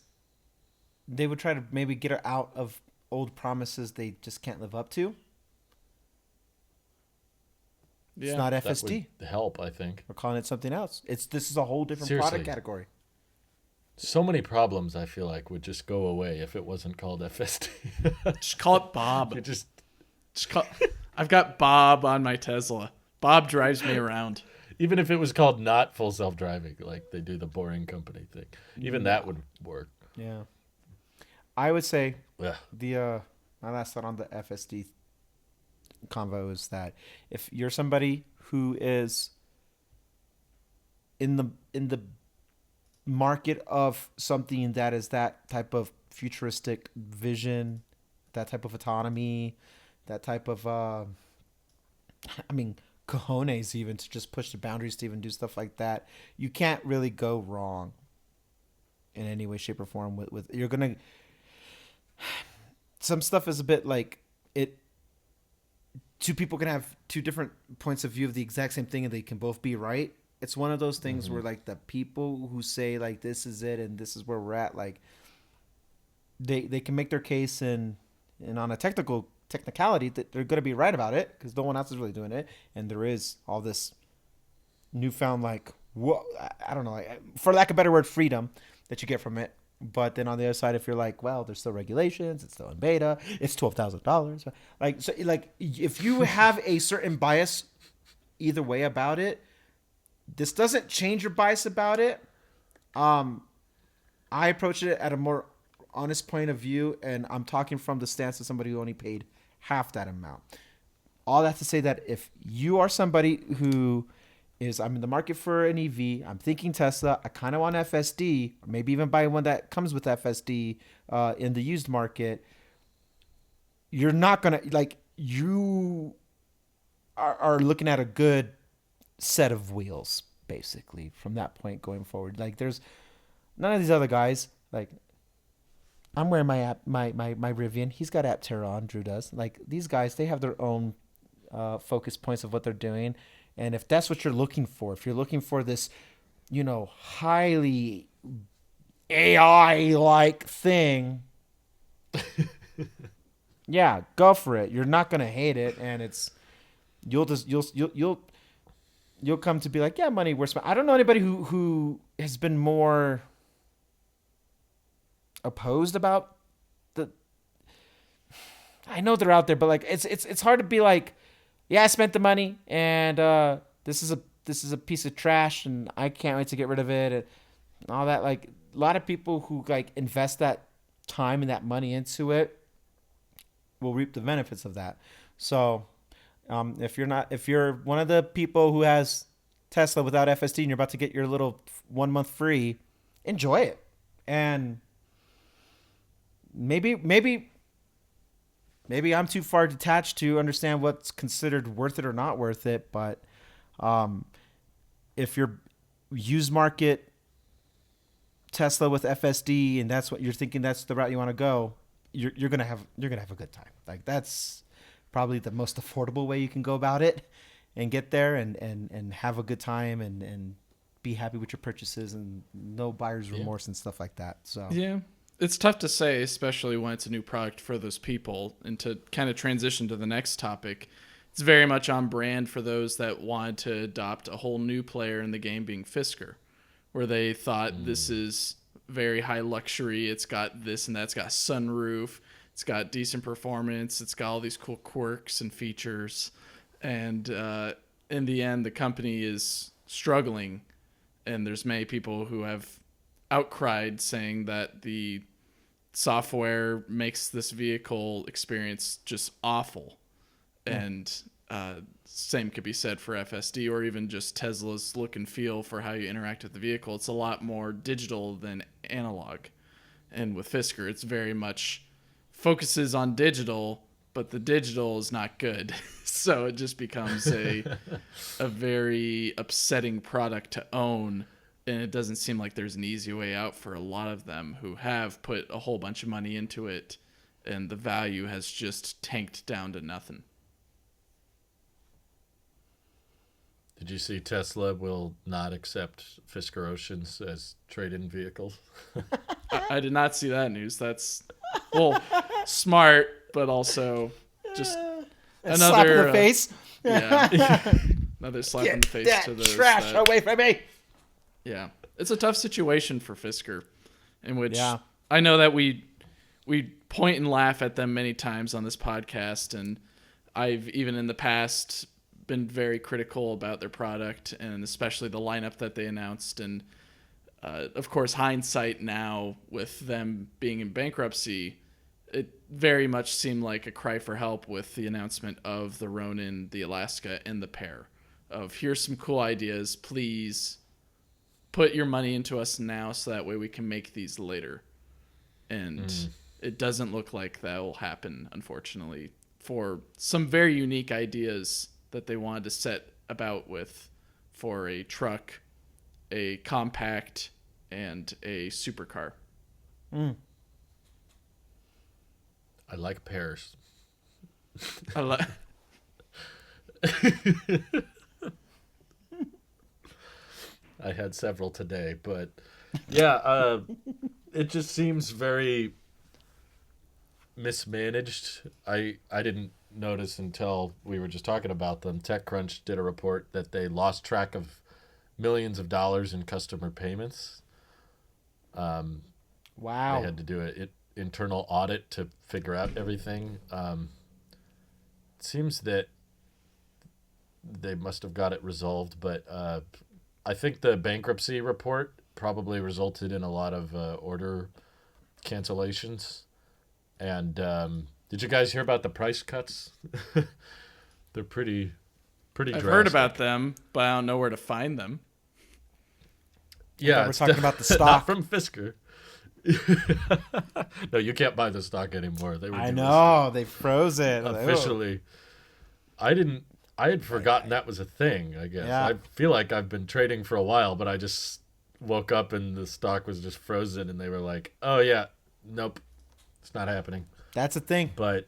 they would try to maybe get her out of old promises they just can't live up to. Yeah. It's not that FSD. would help, I think. We're calling it something else. This is a whole different Seriously. product category. So many problems I feel like would just go away if it wasn't called FSD. Just call it Bob. You just I've got Bob on my Tesla. Bob drives me around. even if it was called not full self-driving, like they do the Boring Company thing, even that would work. Yeah. I would say Ugh. my last thought on the FSD convo is that if you're somebody who is in the market of something that is that type of futuristic vision, that type of autonomy, that type of cojones even to just push the boundaries to even do stuff like that, you can't really go wrong in any way, shape, or form with you're gonna. Some stuff is a bit like it. Two people can have two different points of view of the exact same thing, and they can both be right. It's one of those things where like the people who say like this is it and this is where we're at, like they can make their case and on a technicality that they're going to be right about it because no one else is really doing it, and there is all this newfound like I don't know, like, for lack of a better word, freedom that you get from it. But then on the other side, if you're like, well, there's still regulations, it's still in beta, it's $12,000. Like, so, like, if you have a certain bias either way about it, this doesn't change your bias about it. I approach it at a more honest point of view, and I'm talking from the stance of somebody who only paid half that amount. All that to say that if you are somebody who is, I'm in the market for an EV, I'm thinking Tesla, I kind of want FSD, or maybe even buy one that comes with FSD in the used market, you're not going to, like, you are looking at a good set of wheels, basically, from that point going forward. Like, there's none of these other guys, like, I'm wearing my Rivian. He's got Aptera on, Drew does. Like, these guys, they have their own focus points of what they're doing. And if that's what you're looking for, if you're looking for this, highly AI-like thing, yeah, go for it. You're not gonna hate it, and you'll come to be like, yeah, money worth spent. I don't know anybody who has been more opposed about the. I know they're out there, but like it's hard to be like, yeah, I spent the money, and this is a piece of trash, and I can't wait to get rid of it, and all that. Like, a lot of people who like invest that time and that money into it will reap the benefits of that. So, if you're one of the people who has Tesla without FSD and you're about to get your little 1 month free, enjoy it, and maybe I'm too far detached to understand what's considered worth it or not worth it. But if your used market Tesla with FSD, and that's what you're thinking, that's the route you want to go, you're gonna have a good time. Like, that's probably the most affordable way you can go about it, and get there and have a good time and be happy with your purchases and no buyer's remorse and stuff like that. So yeah, it's tough to say, especially when it's a new product for those people. And to kind of transition to the next topic, it's very much on brand for those that wanted to adopt a whole new player in the game, being Fisker, where they thought this is very high luxury. It's got this and that. It's got a sunroof. It's got decent performance. It's got all these cool quirks and features. And in the end, the company is struggling. And there's many people who have outcried, saying that the software makes this vehicle experience just awful. And same could be said for FSD, or even just Tesla's look and feel for how you interact with the vehicle. It's a lot more digital than analog. And with Fisker, it's very much focuses on digital, but the digital is not good. So it just becomes a very upsetting product to own. And it doesn't seem like there's an easy way out for a lot of them who have put a whole bunch of money into it, and the value has just tanked down to nothing. Did you see Tesla will not accept Fisker Oceans as trade-in vehicles? I did not see that news. That's, well, smart, but also just another slap in the face. Yeah, another slap in the face Get to that those trash that, away from me. yeah, it's a tough situation for Fisker, in which Yeah. I know that we point and laugh at them many times on this podcast, and I've even in the past been very critical about their product, and especially the lineup that they announced. And of course, hindsight now, with them being in bankruptcy, it very much seemed like a cry for help with the announcement of the Ronin, the Alaska, and the Pear. Of, here's some cool ideas, please put your money into us now so that way we can make these later. And it doesn't look like that will happen, unfortunately, for some very unique ideas that they wanted to set about with for a truck, a compact, and a supercar. I like pears. I had several today, but yeah, it just seems very mismanaged. I didn't notice until we were just talking about them. TechCrunch did a report that they lost track of millions of dollars in customer payments. Wow. They had to do an internal audit to figure out everything. It seems that they must have got it resolved, but I think the bankruptcy report probably resulted in a lot of order cancellations. And did you guys hear about the price cuts? They're pretty I've drastic. heard about them, but I don't know where to find them. Yeah, we're talking about the stock. Not from Fisker. No, you can't buy the stock anymore. They were I delisted. know, they froze it Officially. I had forgotten that was a thing, I guess. Yeah. I feel like I've been trading for a while, but I just woke up and the stock was just frozen, and they were like, oh yeah, nope, it's not happening. That's a thing. But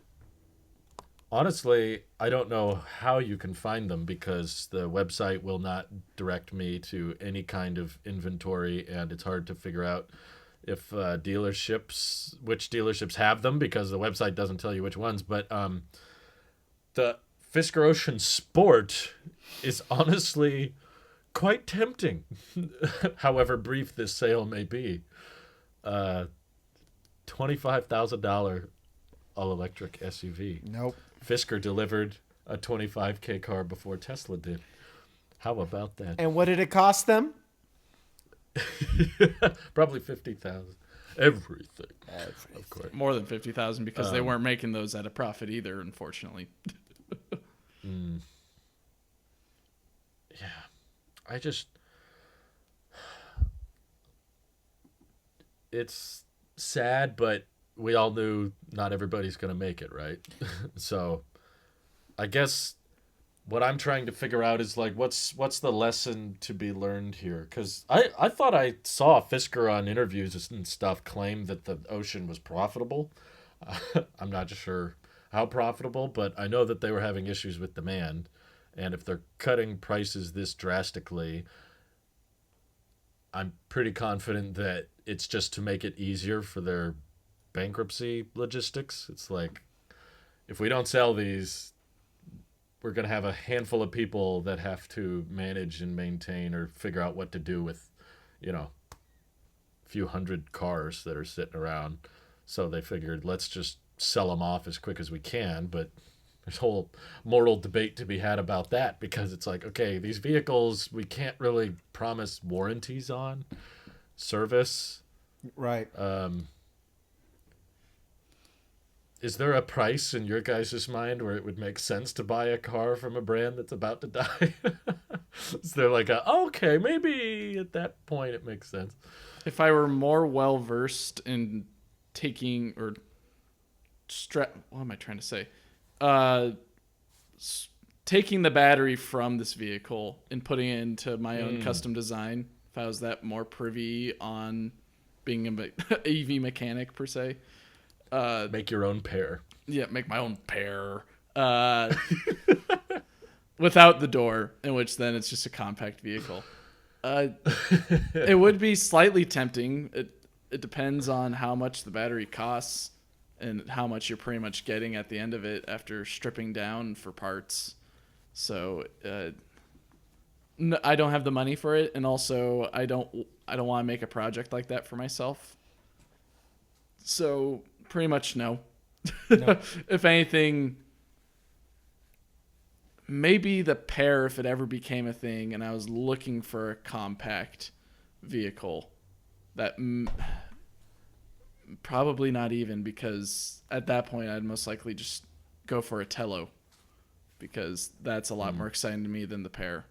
honestly, I don't know how you can find them, because the website will not direct me to any kind of inventory, and it's hard to figure out if which dealerships have them, because the website doesn't tell you which ones. But the Fisker Ocean Sport is honestly quite tempting, however brief this sale may be. $25,000 all-electric SUV. Nope. Fisker delivered a $25K car before Tesla did. How about that? And what did it cost them? Probably $50,000. Everything. Of course. More than 50,000, because they weren't making those at a profit either, unfortunately. Yeah. It's sad, but we all knew not everybody's going to make it, right? So I guess what I'm trying to figure out is like what's the lesson to be learned here? Because I thought I saw Fisker on interviews and stuff claim that the Ocean was profitable. I'm not sure how profitable, but I know that they were having issues with demand, and if they're cutting prices this drastically, I'm pretty confident that it's just to make it easier for their bankruptcy logistics. It's like if we don't sell these, we're going to have a handful of people that have to manage and maintain or figure out what to do with, a few hundred cars that are sitting around. So they figured, let's just sell them off as quick as we can. But there's a whole moral debate to be had about that, because it's like, okay, these vehicles, we can't really promise warranties on, service. Right. Is there a price in your guys' mind where it would make sense to buy a car from a brand that's about to die? Is there like okay, maybe at that point it makes sense? If I were more well versed in taking or what am I trying to say? Taking the battery from this vehicle and putting it into my own custom design. If I was that more privy on being an EV mechanic per se. Make your own pair. Yeah, make my own pair. Without the door, in which then it's just a compact vehicle. It would be slightly tempting. It depends on how much the battery costs and how much you're pretty much getting at the end of it after stripping down for parts. So I don't have the money for it, and also I don't want to make a project like that for myself. So pretty much no. If anything, maybe the pair, if it ever became a thing and I was looking for a compact vehicle, that probably not even, because at that point I'd most likely just go for a Tello, because that's a lot more exciting to me than the pair,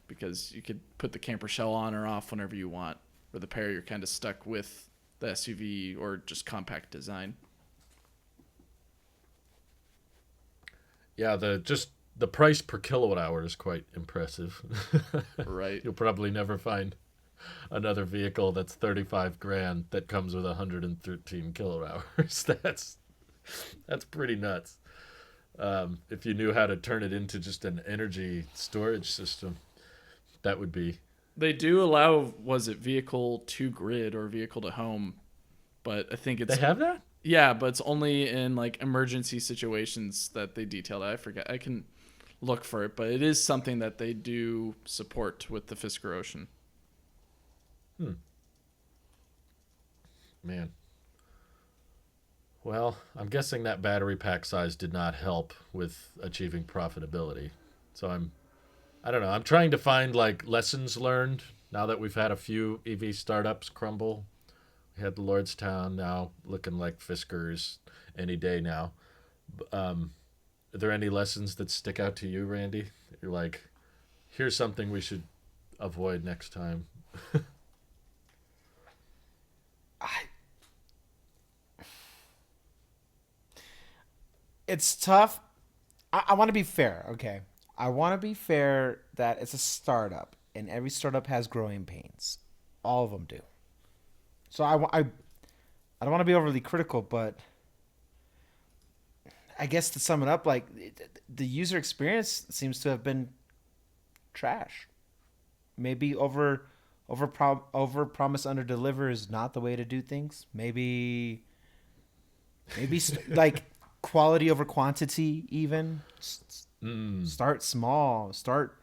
because you could put the camper shell on or off whenever you want, where the pair you're kind of stuck with the SUV or just compact design. Yeah, the price per kilowatt hour is quite impressive. Right. You'll probably never find another vehicle that's $35,000 that comes with 113 kilowatt hours. That's pretty nuts. If you knew how to turn it into just an energy storage system, that would be. They do allow, was it vehicle to grid or vehicle to home? But I think it's... They have that? Yeah, but it's only in like emergency situations that they detail that. I forget. I can look for it, but it is something that they do support with the Fisker Ocean. Man. Well, I'm guessing that battery pack size did not help with achieving profitability. So I don't know. I'm trying to find like lessons learned now that we've had a few EV startups crumble. We had the Lordstown, now looking like Fiskers any day now. Are there any lessons that stick out to you, Randy? You're like, here's something we should avoid next time. It's tough. I want to be fair, okay? I want to be fair that it's a startup, and every startup has growing pains. All of them do. So I don't want to be overly critical, but I guess to sum it up, like the user experience seems to have been trash. Maybe over promise, under deliver is not the way to do things. Maybe like quality over quantity even. Start small, start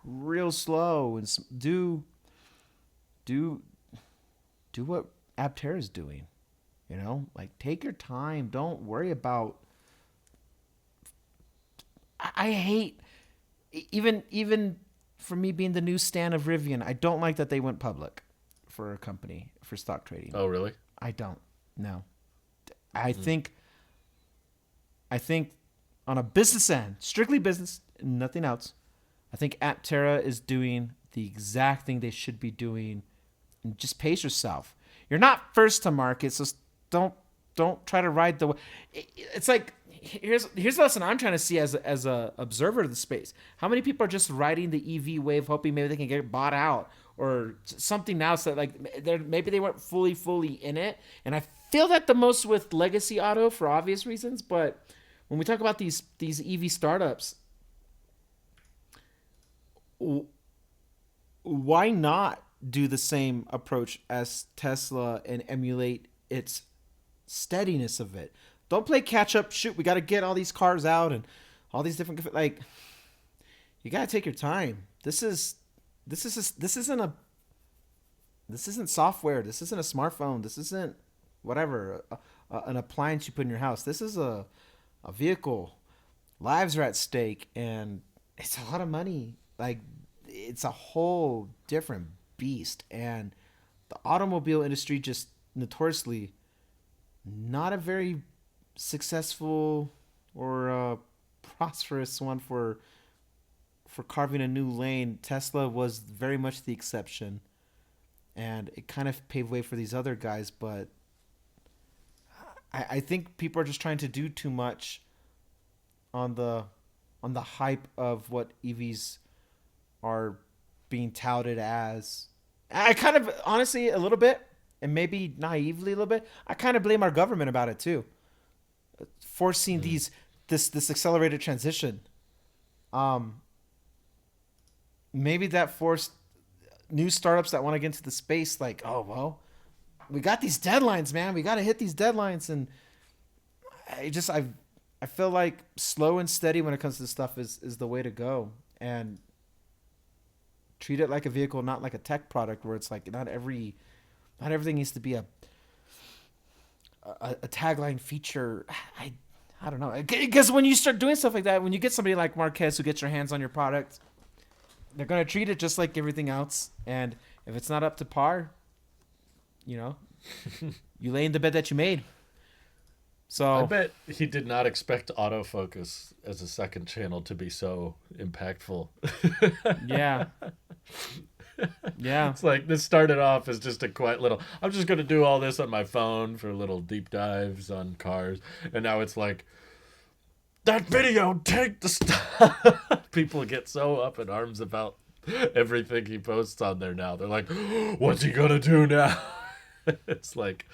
real slow, and do what Aptera is doing. Like take your time. Don't worry about. I hate even for me being the new stan of Rivian. I don't like that they went public for a company for stock trading. Oh, really? I don't. No. I think on a business end, strictly business, nothing else, I think Aptera is doing the exact thing they should be doing. And just pace yourself. You're not first to market, so don't try to ride the. It's like here's the lesson I'm trying to see as a observer of the space. How many people are just riding the EV wave, hoping maybe they can get bought out or something else that like maybe they weren't fully in it. And I feel that the most with legacy auto for obvious reasons. But when we talk about these EV startups, why not do the same approach as Tesla and emulate its steadiness of it? Don't play catch up. Shoot, we got to get all these cars out and all these different, like, you got to take your time. This isn't software. This isn't a smartphone. This isn't whatever, an appliance you put in your house. This is a vehicle. Lives are at stake, and it's a lot of money. Like, it's a whole different beast, and the automobile industry just notoriously not a very successful or prosperous one for carving a new lane. Tesla was very much the exception, and it kind of paved way for these other guys. But I think people are just trying to do too much on the hype of what EVs are being touted as. I kind of, honestly, a little bit, and maybe naively a little bit, I kind of blame our government about it too, forcing this accelerated transition. Maybe that forced new startups that want to get into the space, like, oh well, we got these deadlines, man. We got to hit these deadlines, and I feel like slow and steady when it comes to this stuff is the way to go, and treat it like a vehicle, not like a tech product where it's like not everything needs to be a tagline feature. I don't know, because when you start doing stuff like that, when you get somebody like Marquez who gets your hands on your product, they're going to treat it just like everything else, and if it's not up to par, you lay in the bed that you made. So I bet he did not expect autofocus as a second channel to be so impactful. yeah. It's like this started off as just a quiet little, I'm just going to do all this on my phone for little deep dives on cars. And now it's like, that video, take the stuff. People get so up in arms about everything he posts on there now. They're like, what's he going to do now? It's like,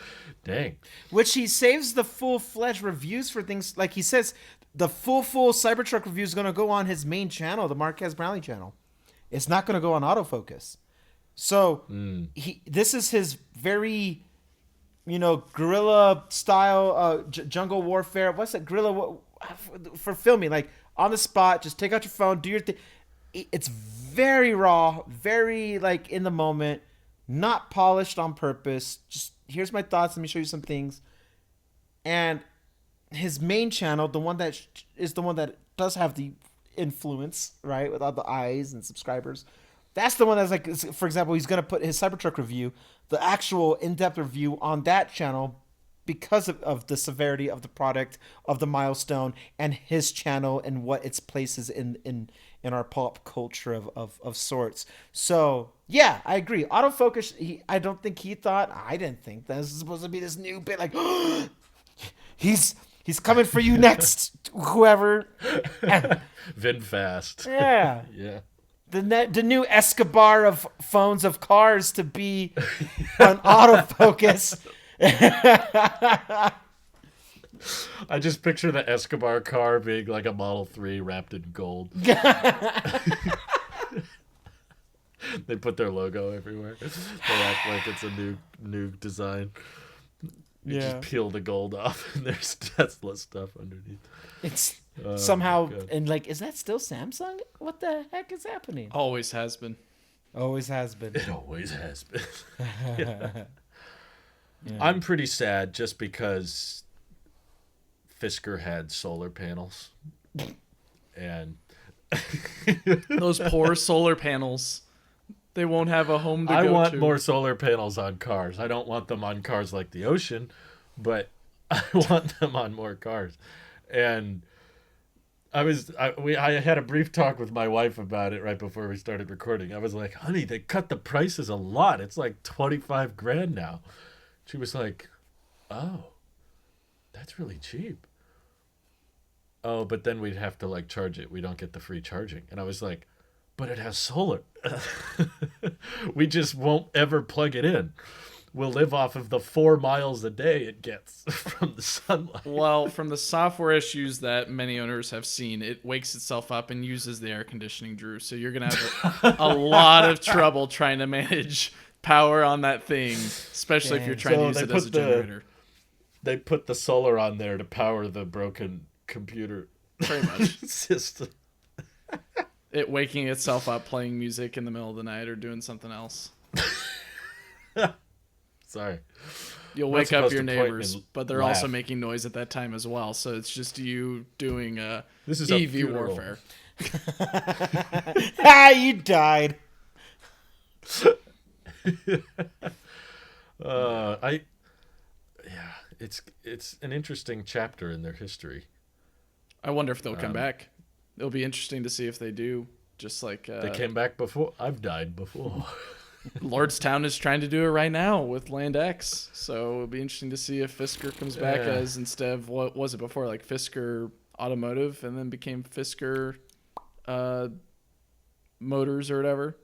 dang. Which he saves the full-fledged reviews for things, like he says, the full Cybertruck review is going to go on his main channel, the Marquez Brownlee channel. It's not going to go on autofocus. So this is his very, guerrilla style, jungle warfare. What's that? Guerrilla for filming, like on the spot. Just take out your phone, do your thing. It's very raw, very like in the moment. Not polished on purpose. Just here's my thoughts. Let me show you some things. And his main channel, the one that is the one that does have the influence, right, with all the eyes and subscribers. That's the one that's like, for example, he's gonna put his Cybertruck review, the actual in-depth review, on that channel because of the severity of the product, of the milestone, and his channel and what its places in our pop culture of sorts. So yeah, I agree. Autofocus. I don't think he thought. I didn't think that this is supposed to be this new bit. Like, he's coming for you next, whoever. VinFast. Yeah. Yeah. The new Escobar of phones of cars to be on autofocus. I just picture the Escobar car being like a Model 3 wrapped in gold. They put their logo everywhere. They act like it's a new design. You just peel the gold off and there's Tesla stuff underneath. It's somehow, and like, is that still Samsung? What the heck is happening? Always has been. Always has been. It always has been. Yeah. I'm pretty sad just because Fisker had solar panels. And those poor solar panels. They won't have a home to go to. I want more solar panels on cars. I don't want them on cars like the Ocean, but I want them on more cars. And I had a brief talk with my wife about it right before we started recording. I was like, honey, they cut the prices a lot. It's like $25,000 now. She was like, oh, that's really cheap. oh, but then we'd have to like charge it. We don't get the free charging. And I was like, but it has solar. We just won't ever plug it in. We'll live off of the 4 miles a day it gets from the sunlight. Well, from the software issues that many owners have seen, it wakes itself up and uses the air conditioning, Drew. So you're going to have a lot of trouble trying to manage power on that thing, especially if you're trying to use it as a generator. They put the solar on there to power the broken computer Pretty much. system. It waking itself up playing music in the middle of the night or doing something else. Sorry. You'll Not wake up supposed your to point neighbors, and but they're laugh. also making noise at that time as well. So it's just you doing This is a EV funeral. warfare. You died. It's an interesting chapter in their history. I wonder if they'll come back. It'll be interesting to see if they do. Just like They came back before. I've died before. Lordstown is trying to do it right now with Land X. So it'll be interesting to see if Fisker comes back Yeah. as, instead of what was it before, like Fisker Automotive, and then became Fisker Motors or whatever.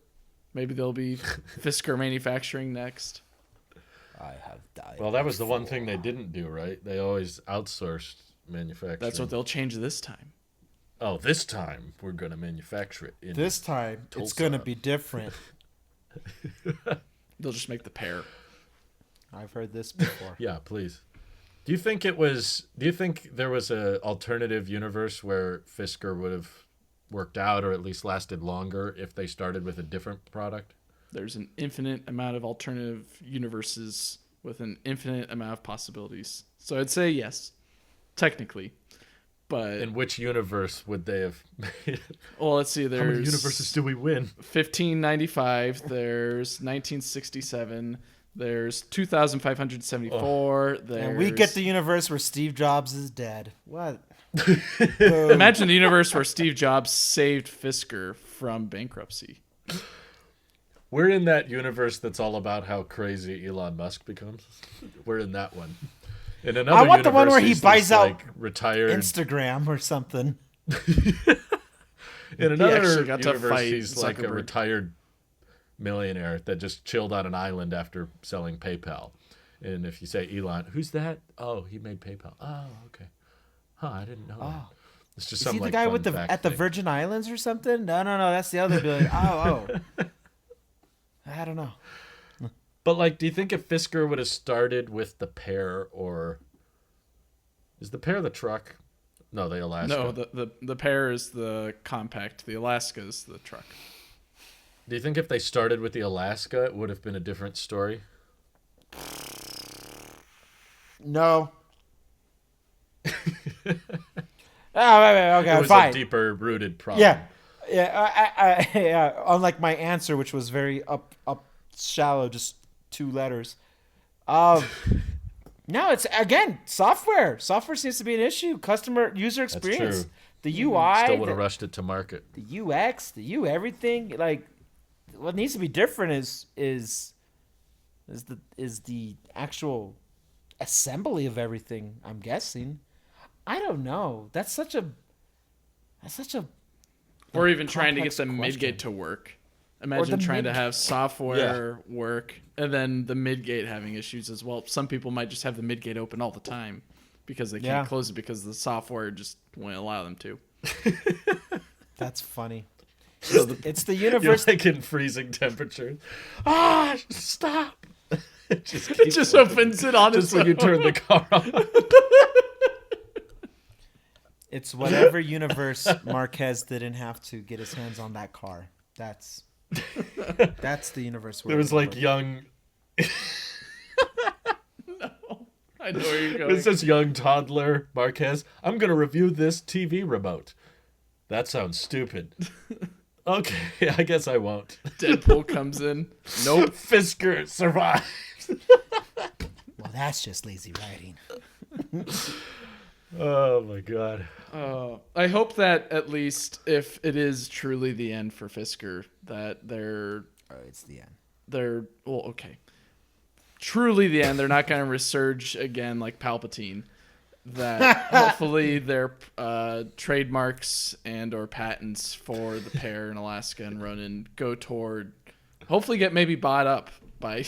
Maybe they'll be Fisker Manufacturing next. I have died. Well, that was the one thing they didn't do, right? They always outsourced manufacturing. That's what they'll change this time. Oh, this time we're going to manufacture it. In This time, it's Tulsa. going to be different. They'll just make the pair. I've heard this before. Yeah, please. Do you think there was a alternative universe where Fisker would have worked out or at least lasted longer if they started with a different product? There's an infinite amount of alternative universes with an infinite amount of possibilities. So I'd say yes, technically. But In which universe would they have made it? well, let's see. How many There's universes do we win? 1595. There's 1967. There's 2574. There's And we get the universe where Steve Jobs is dead. What? imagine the universe where Steve Jobs saved Fisker from bankruptcy. We're in that universe that's all about how crazy Elon Musk becomes. We're in that one. In another I want the one where he universe, he's buys this, out like, retired. Instagram or something. In another actually got to universe, fight he's like a Zuckerberg. retired millionaire that just chilled on an island after selling PayPal. And if you say Elon, who's that? Oh, he made PayPal. Oh, okay. Huh, I didn't know that. It's just Is some he the like guy fun with the fact at the thing. Virgin Islands or something? No, that's the other billion. Oh. I don't know. But like, do you think if Fisker would have started with the Pear, or is the Pear the truck? No, the Alaska. No, the pair is the compact. The Alaska is the truck. Do you think if they started with the Alaska, it would have been a different story? No. Okay, It was fine. a deeper rooted problem. Yeah. Unlike my answer, which was very up shallow, just 2 letters. No, it's again software. Software seems to be an issue. Customer user experience, true. the UI, Still would have rushed it to market. the UX, everything. Like, what needs to be different is the actual assembly of everything. I'm guessing. I don't know. That's such a Or even trying to get complex the question. midgate to work. Imagine the trying to mid- have software work and then the midgate having issues as well. Some people might just have the midgate open all the time because they can't Yeah. close it because the software just won't allow them to. That's funny. So It's the You're universe. like in freezing temperatures. Stop! It just it keeps just opening. opens it on Just its when you own. turn the car on. It's whatever universe Marquez didn't have to get his hands on that car. That's the universe. Where There was it like worked. young. I know where you're It going. was this young toddler Marquez. I'm gonna review this TV remote. That sounds stupid. Okay, I guess I won't. Deadpool comes in. Nope. Fisker survived. Well, that's just lazy writing. Oh my god. I hope that at least if it is truly the end for Fisker, that Oh, it's the end. okay. Truly the end. They're not going to resurge again like Palpatine. that hopefully their trademarks and or patents for the pair in Alaska and Ronin go toward hopefully get maybe bought up by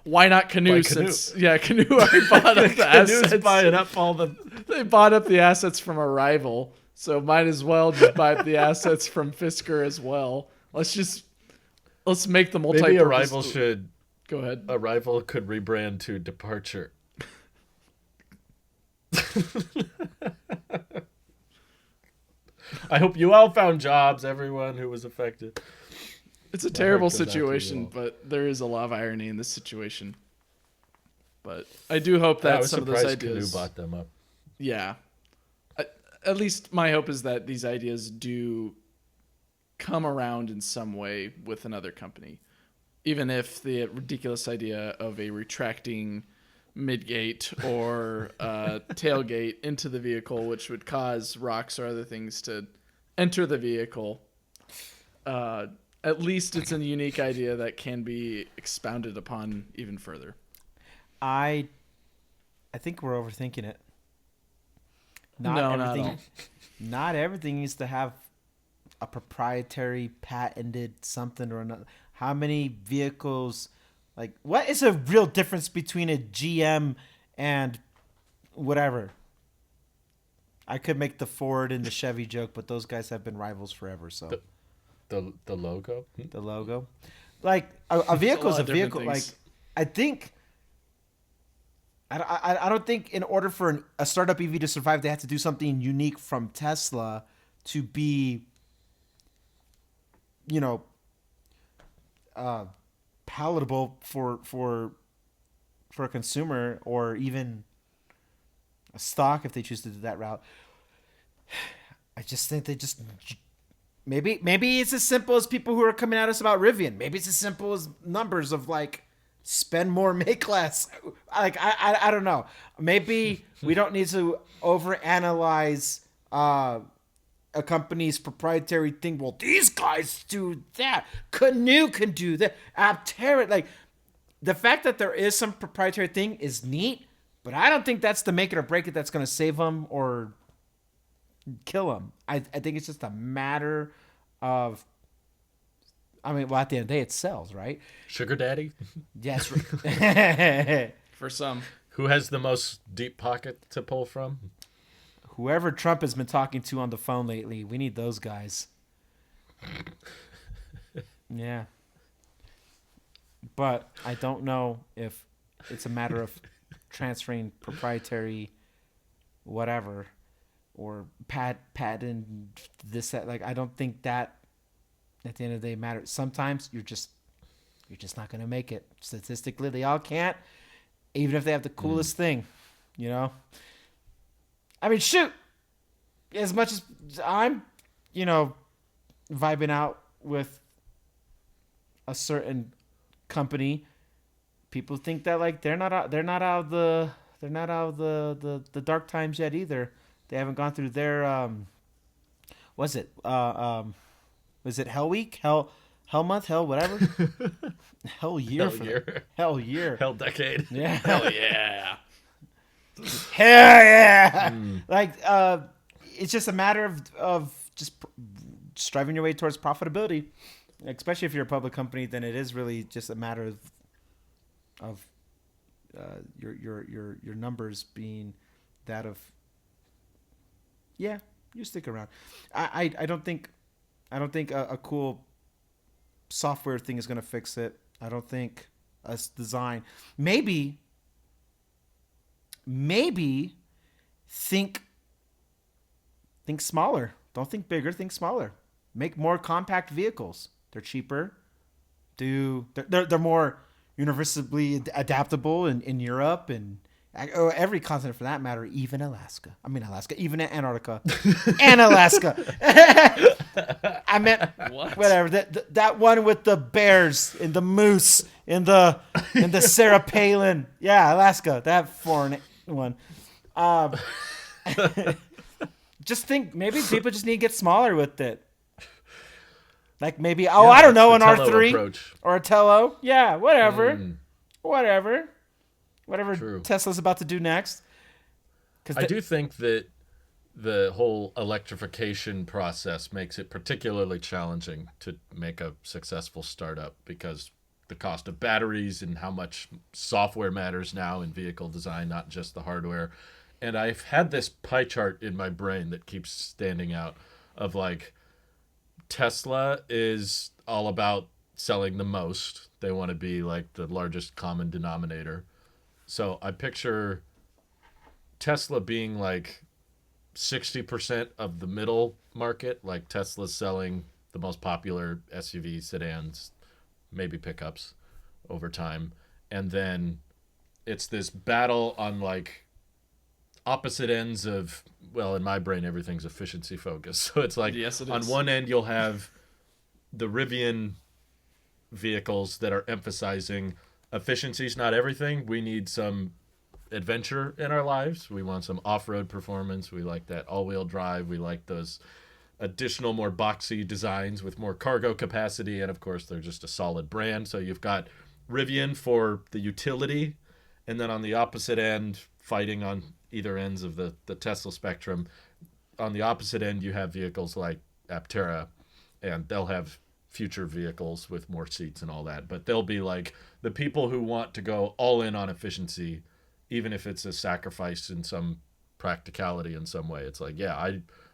why not Canoe? Since Canoe already bought up the assets. Buying up all the. They bought up the assets from a rival, so might as well just buy up the assets from Fisker as well. Let's make the multi. Maybe a rival should. Go ahead. A rival could rebrand to Departure. I hope you all found jobs, everyone who was affected. It's a terrible situation, but there is a lot of irony in this situation. But I do hope that some of those ideas. Canoe bought them up. Yeah. At least my hope is that these ideas do come around in some way with another company. Even if the ridiculous idea of a retracting midgate or tailgate into the vehicle, which would cause rocks or other things to enter the vehicle, at least it's a unique idea that can be expounded upon even further. I think we're overthinking it. Not at all. Not everything needs to have a proprietary, patented something or another. How many vehicles? Like, what is a real difference between a GM and whatever? I could make the Ford and the Chevy joke, but those guys have been rivals forever. So, the logo, the logo, like a vehicle is a vehicle. Like, I think. I don't think in order for a startup EV to survive, they have to do something unique from Tesla to be, palatable for a consumer or even a stock if they choose to do that route. I just think they just maybe it's as simple as people who are coming at us about Rivian. Maybe it's as simple as numbers of like spend more, make less. Like I don't know. Maybe we don't need to overanalyze a company's proprietary thing. Well, these guys do that. Canoe can do that. Aptera, like the fact that there is some proprietary thing is neat, but I don't think that's the make it or break it that's going to save them or kill them. I think it's just a matter of. I mean, well, at the end of the day, it sells, right? Sugar daddy? Yes. For some. Who has the most deep pocket to pull from? Whoever Trump has been talking to on the phone lately, we need those guys. Yeah. But I don't know if it's a matter of transferring proprietary whatever or patent this, that. Like, I don't think that at the end of the day matters. Sometimes you're just not going to make it. Statistically, they all can't, even if they have the coolest thing, I mean, shoot, as much as I'm, vibing out with a certain company, people think that like they're not out of the dark times yet either. They haven't gone through their was it Hell Week, Hell Month, Hell whatever, Hell Year, Hell Year, Hell Decade, yeah, Hell yeah. Hell yeah! Like, it's just a matter of just striving your way towards profitability. Especially if you're a public company, then it is really just a matter of your numbers being that of. Yeah, you stick around. I don't think a cool software thing is going to fix it. I don't think a design. Maybe think smaller. Don't think bigger. Think smaller. Make more compact vehicles. They're cheaper. They're more universally adaptable in Europe and every continent for that matter. Even Alaska. Even Antarctica and Alaska. I meant what? Whatever. That one with the bears and the moose and the Sarah Palin. Yeah, Alaska. That foreign one. Just think maybe people just need to get smaller with it. Like maybe I don't know, an R3 approach. Or a Tello. Yeah, whatever. Whatever True. Tesla's about to do next. I do think that the whole electrification process makes it particularly challenging to make a successful startup because the cost of batteries and how much software matters now in vehicle design, not just the hardware. And I've had this pie chart in my brain that keeps standing out of like Tesla is all about selling the most. They want to be like the largest common denominator. So I picture Tesla being like 60% of the middle market, like Tesla's selling the most popular SUVs, sedans, maybe pickups over time. And then it's this battle on like opposite ends of, well, in my brain, everything's efficiency focused. So it's like Yes, it on is. one end, you'll have the Rivian vehicles that are emphasizing efficiency's not everything. We need some adventure in our lives. We want some off-road performance. We like that all-wheel drive. We like those additional, more boxy designs with more cargo capacity. And of course, they're just a solid brand. So you've got Rivian for the utility. And then on the opposite end, fighting on either ends of the Tesla spectrum, on the opposite end, you have vehicles like Aptera, and they'll have future vehicles with more seats and all that. But they'll be like the people who want to go all in on efficiency, even if it's a sacrifice in some practicality in some way. It's like, yeah,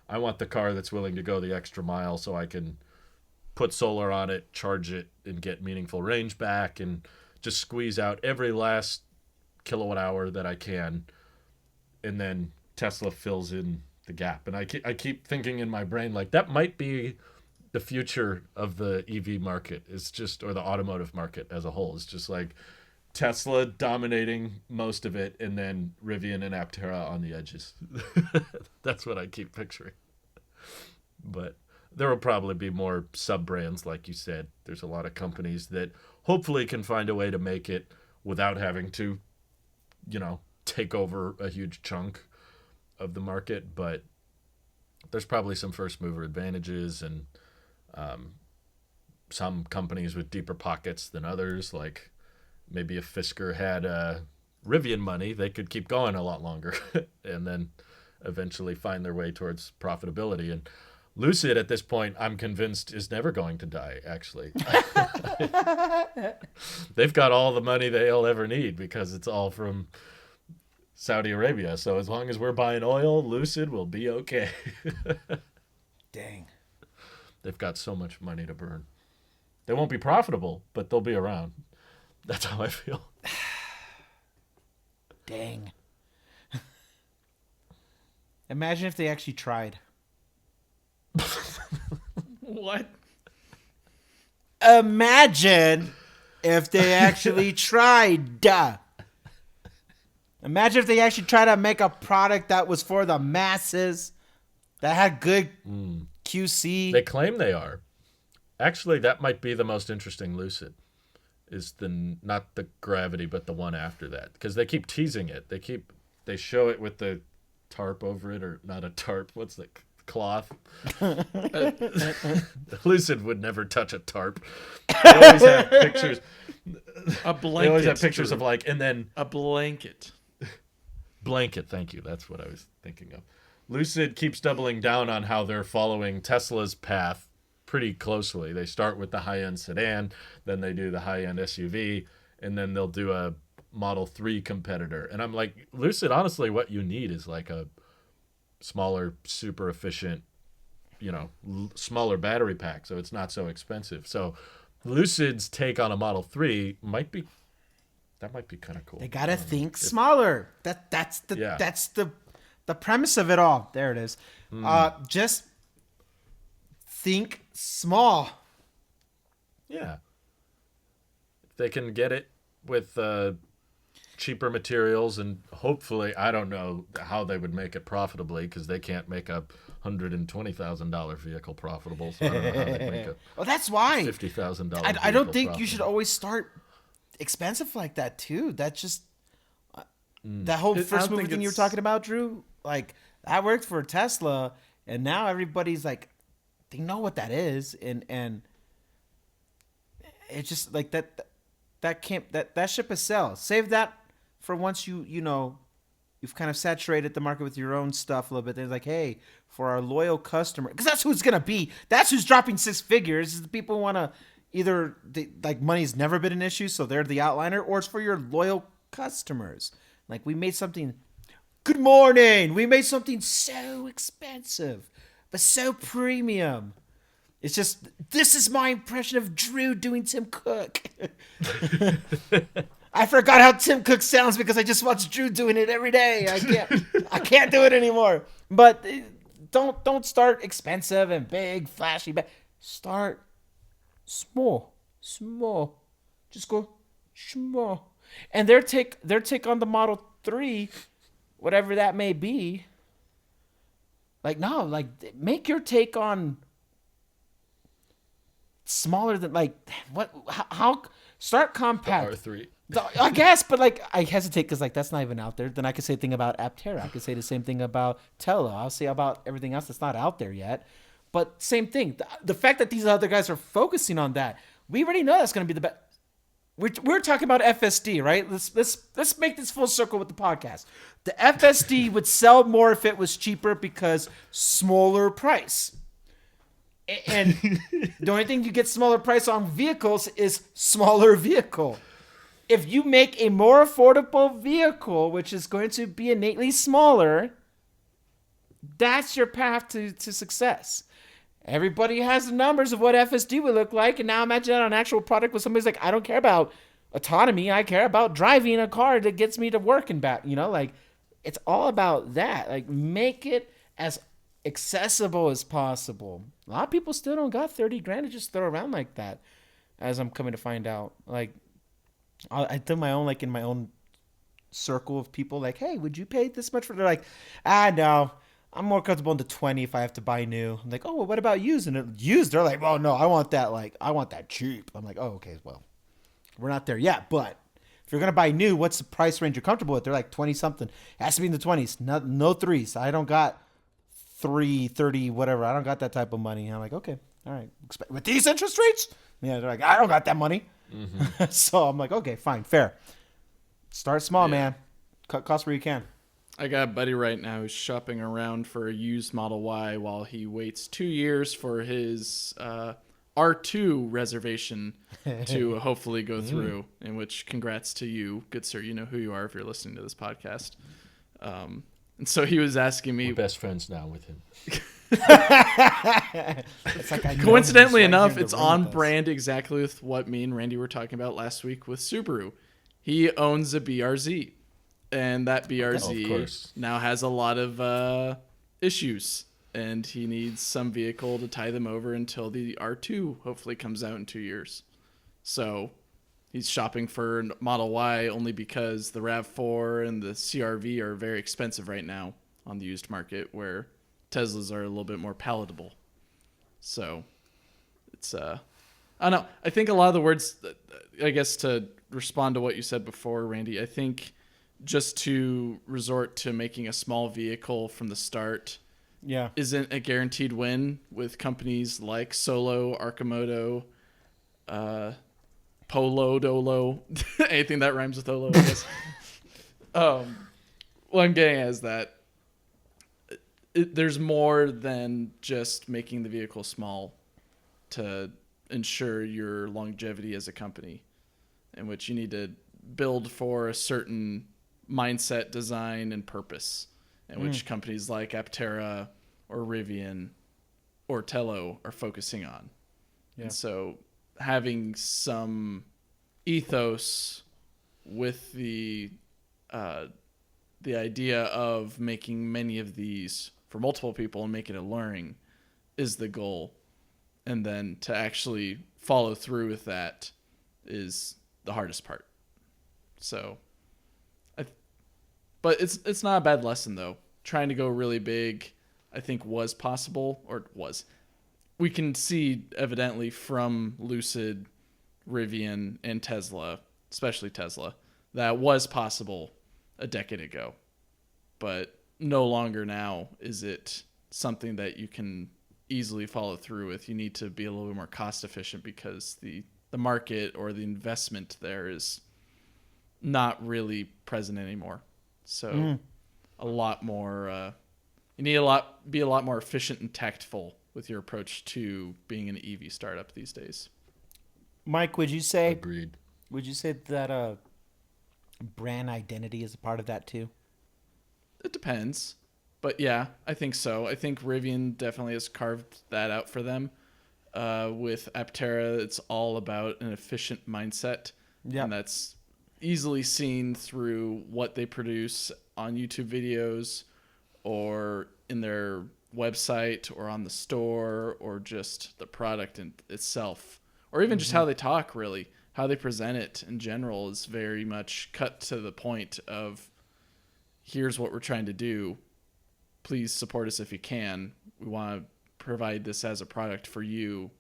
I want the car that's willing to go the extra mile so I can put solar on it, charge it, and get meaningful range back and just squeeze out every last kilowatt hour that I can. And then Tesla fills in the gap. And I keep thinking in my brain, like, that might be the future of the EV market, is just, or the automotive market as a whole. It's just like Tesla dominating most of it, and then Rivian and Aptera on the edges. That's what I keep picturing. But there will probably be more sub-brands, like you said. There's a lot of companies that hopefully can find a way to make it without having to, take over a huge chunk of the market. But there's probably some first mover advantages, and some companies with deeper pockets than others. Like maybe if Fisker had Rivian money, they could keep going a lot longer and then eventually find their way towards profitability. And Lucid at this point, I'm convinced, is never going to die, actually. They've got all the money they'll ever need because it's all from Saudi Arabia. So as long as we're buying oil, Lucid will be okay. Dang. They've got so much money to burn. They won't be profitable, but they'll be around. That's how I feel. Dang. Imagine if they actually tried. What? Imagine if they actually tried. Imagine if they actually tried to make a product that was for the masses, that had good QC. They claim they are. Actually, that might be the most interesting Lucid. Is not the Gravity, but the one after that, because they keep teasing it. They show it with the tarp over it, or not a tarp. What's the cloth? Lucid would never touch a tarp. They always have pictures. A blanket. They always have pictures of like, and then a blanket. Blanket. Thank you. That's what I was thinking of. Lucid keeps doubling down on how they're following Tesla's path pretty closely. They start with the high-end sedan, then they do the high-end SUV, and then they'll do a Model 3 competitor. And I'm like, Lucid, honestly, what you need is like a smaller, super efficient, smaller battery pack, so it's not so expensive. So Lucid's take on a Model 3 might be kind of cool. They gotta think smaller. That's the premise of it all. There it is. Just think small. Yeah. If they can get it with cheaper materials, and hopefully, I don't know how they would make it profitably, because they can't make a $120,000 vehicle profitable. So I don't know how they make a well, that's why $50,000. I don't think you should always start expensive like that too. That's just that whole first movie thing you were talking about, Drew. Like that worked for Tesla, and now everybody's like, they know what that is, and it's just like that ship is sailed. Save that for once you you've kind of saturated the market with your own stuff a little bit. They're like, hey, for our loyal customer, because that's who it's gonna be. That's who's dropping six figures. Is the people who want to either like money's never been an issue, so they're the outliner, or it's for your loyal customers. Like we made something. Good morning. We made something so expensive, but so premium. It's just, this is my impression of Drew doing Tim Cook. I forgot how Tim Cook sounds because I just watched Drew doing it every day. I can't do it anymore. But don't start expensive and big, flashy. Start small. Just go small. And their take on the Model 3, whatever that may be, like, no, like, make your take on smaller than, like, what, how start compact. The R3. I guess, but like I hesitate because like that's not even out there. Then I could say the thing about Aptera. I could say the same thing about Tello. I'll say about everything else that's not out there yet. But same thing. The fact that these other guys are focusing on that, we already know that's going to be the best. We're talking about FSD, right? Let's make this full circle with the podcast. The FSD would sell more if it was cheaper because smaller price. And the only thing you get smaller price on vehicles is smaller vehicle. If you make a more affordable vehicle, which is going to be innately smaller, that's your path to success. Everybody has the numbers of what FSD would look like, and now imagine that on an actual product where somebody's like, I don't care about autonomy, I care about driving a car that gets me to work and back. You know, like, it's all about that. Like, make it as accessible as possible. A lot of people still don't got 30 grand to just throw around like that, as I'm coming to find out. Like, I did my own, like, in my own circle of people, like, hey, would you pay this much for? They're like, no, I'm more comfortable in the 20 if I have to buy new. I'm like, oh, well, what about used? And used, they're like, well, no, I want that cheap. I'm like, oh, okay, well, we're not there yet, but if you're gonna buy new, what's the price range you're comfortable with? They're like 20 something. It has to be in the 20s. No threes. I don't got 330 whatever. I don't got that type of money. And I'm like, okay, all right. With these interest rates? Yeah, they're like, I don't got that money. Mm-hmm. So I'm like, okay, fine, fair. Start small, man. Cut costs where you can. I got a buddy right now who's shopping around for a used Model Y while he waits 2 years for his R2 reservation to hopefully go through, in which congrats to you, good sir. You know who you are if you're listening to this podcast. And so he was asking me. We're best friends now with him. It's like coincidentally enough, it's on brand exactly with what me and Randy were talking about last week with Subaru. He owns a BRZ, and that BRZ now has a lot of issues, and he needs some vehicle to tie them over until the R2 hopefully comes out in 2 years. So he's shopping for Model Y only because the RAV4 and the CR-V are very expensive right now on the used market, where Teslas are a little bit more palatable. So it's I don't know. I think a lot of the words, I guess, to respond to what you said before, Randy, I think just to resort to making a small vehicle from the start isn't a guaranteed win with companies like Solo, Arcimoto, Polo, Dolo, anything that rhymes with Olo, I guess. What I'm getting at is that there's more than just making the vehicle small to ensure your longevity as a company, in which you need to build for a certain mindset, design, and purpose, in which companies like Aptera or Rivian or Tello are focusing on. Yeah. And so having some ethos with the idea of making many of these for multiple people and make it alluring is the goal. And then to actually follow through with that is the hardest part. So, but it's not a bad lesson though. Trying to go really big, I think was possible, or was. We can see evidently from Lucid, Rivian, and Tesla, especially Tesla, that was possible a decade ago. But no longer now is it something that you can easily follow through with. You need to be a little bit more cost efficient because the market or the investment there is not really present anymore. So a lot more. You need be a lot more efficient and tactful with your approach to being an EV startup these days. Mike, would you say? Agreed. Would you say that brand identity is a part of that too? It depends. But yeah, I think so. I think Rivian definitely has carved that out for them. With Aptera, it's all about an efficient mindset. Yeah. And that's easily seen through what they produce on YouTube videos or in their website or on the store or just the product itself. Or even just how they talk, really. How they present it in general is very much cut to the point of, here's what we're trying to do. Please support us if you can. We want to provide this as a product for you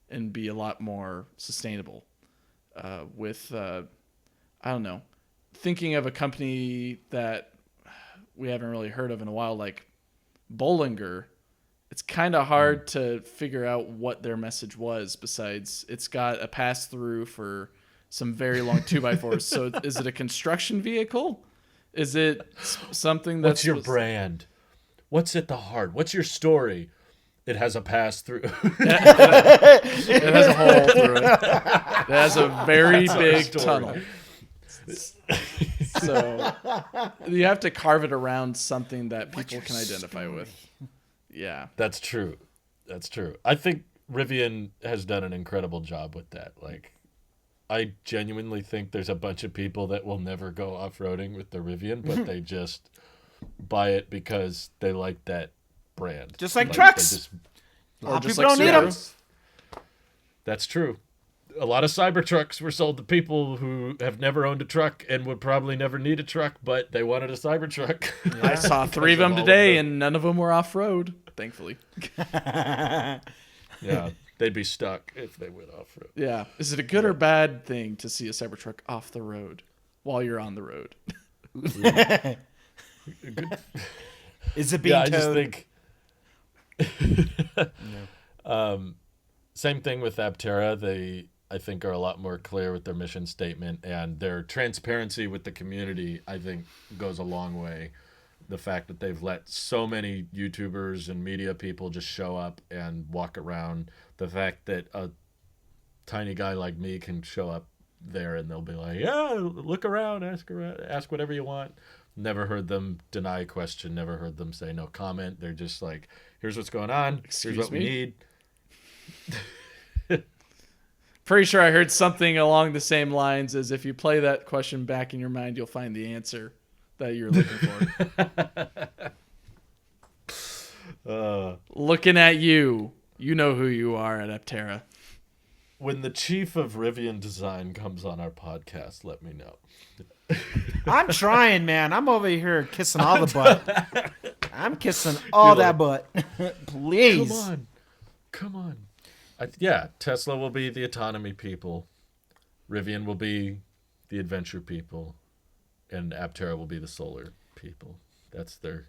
and be a lot more sustainable. I don't know, thinking of a company that we haven't really heard of in a while, like Bollinger, it's kind of hard to figure out what their message was besides it's got a pass-through for some very long 2x4s. So is it a construction vehicle? Is it something that's... What's your brand? What's at the heart? What's your story? It has a pass-through. It has a hole through it. It has a very big tunnel. So you have to carve it around something that people can identify with. Yeah. That's true. That's true. I think Rivian has done an incredible job with that. Like, I genuinely think there's a bunch of people that will never go off-roading with the Rivian, but they just buy it because they like that brand. Just like trucks. Or just people like don't need them. That's true. A lot of Cybertrucks were sold to people who have never owned a truck and would probably never need a truck, but they wanted a Cybertruck. I saw 3 of them today, and none of them were off-road, thankfully. Yeah, they'd be stuck if they went off-road. Yeah. Is it a good or bad thing to see a Cybertruck off the road while you're on the road? Is it being Yeah, I towed? just think... Same thing with Aptera. They, I think, are a lot more clear with their mission statement, and their transparency with the community, I think, goes a long way. The fact that they've let so many YouTubers and media people just show up and walk around. The fact that a tiny guy like me can show up there and they'll be like, yeah, look around, ask whatever you want. Never heard them deny a question. Never heard them say no comment. They're just like, here's what's going on. Here's what we need. Pretty sure I heard something along the same lines as if you play that question back in your mind, you'll find the answer that you're looking for. Looking at you, you know who you are at Aptera. When the chief of Rivian Design comes on our podcast, let me know. I'm trying, man. I'm over here kissing all the butt. I'm kissing all that butt. Please. Come on. Yeah, Tesla will be the autonomy people. Rivian will be the adventure people. And Aptera will be the solar people. That's their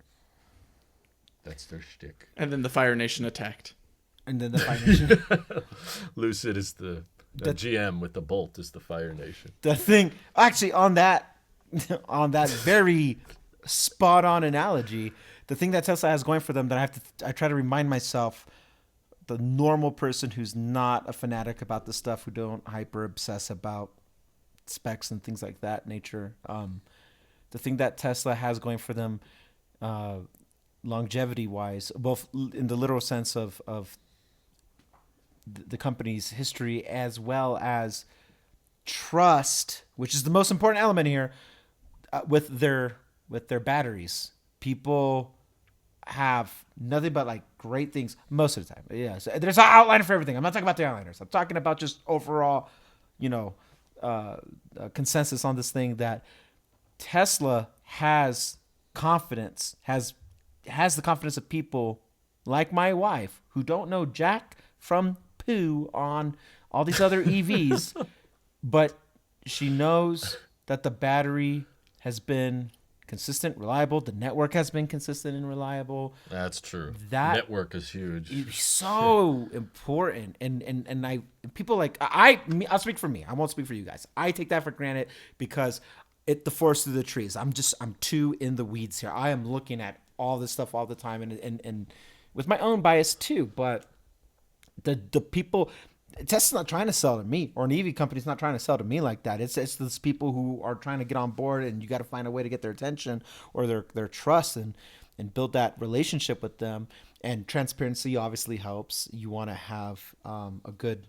shtick. And then the Fire Nation attacked. And then the Fire Nation. Lucid is the GM with the Bolt is the Fire Nation. The thing, actually, on that very spot on analogy, the thing that Tesla has going for them that I try to remind myself, the normal person who's not a fanatic about the stuff, who don't hyper obsess about specs and things like that nature. The thing that Tesla has going for them, longevity wise, both in the literal sense of the company's history as well as trust, which is the most important element here, with their batteries. People have nothing but like great things most of the time. Yeah, so there's an outline for everything. I'm not talking about the outliners. I'm talking about just overall, consensus on this thing that Tesla has confidence, has the confidence of people like my wife who don't know jack from poo on all these other EVs, but she knows that the battery has been consistent, reliable. The network has been consistent and reliable. That's true. That network is huge. It's so important. And people like I'll speak for me. I won't speak for you guys. I take that for granted because the forest through the trees. I'm too in the weeds here. I am looking at all this stuff all the time, and with my own bias too. But the people, Tesla's not trying to sell to me, or an EV company's not trying to sell to me like that. It's those people who are trying to get on board, and you got to find a way to get their attention or their trust and build that relationship with them. And transparency obviously helps. You want to have a good,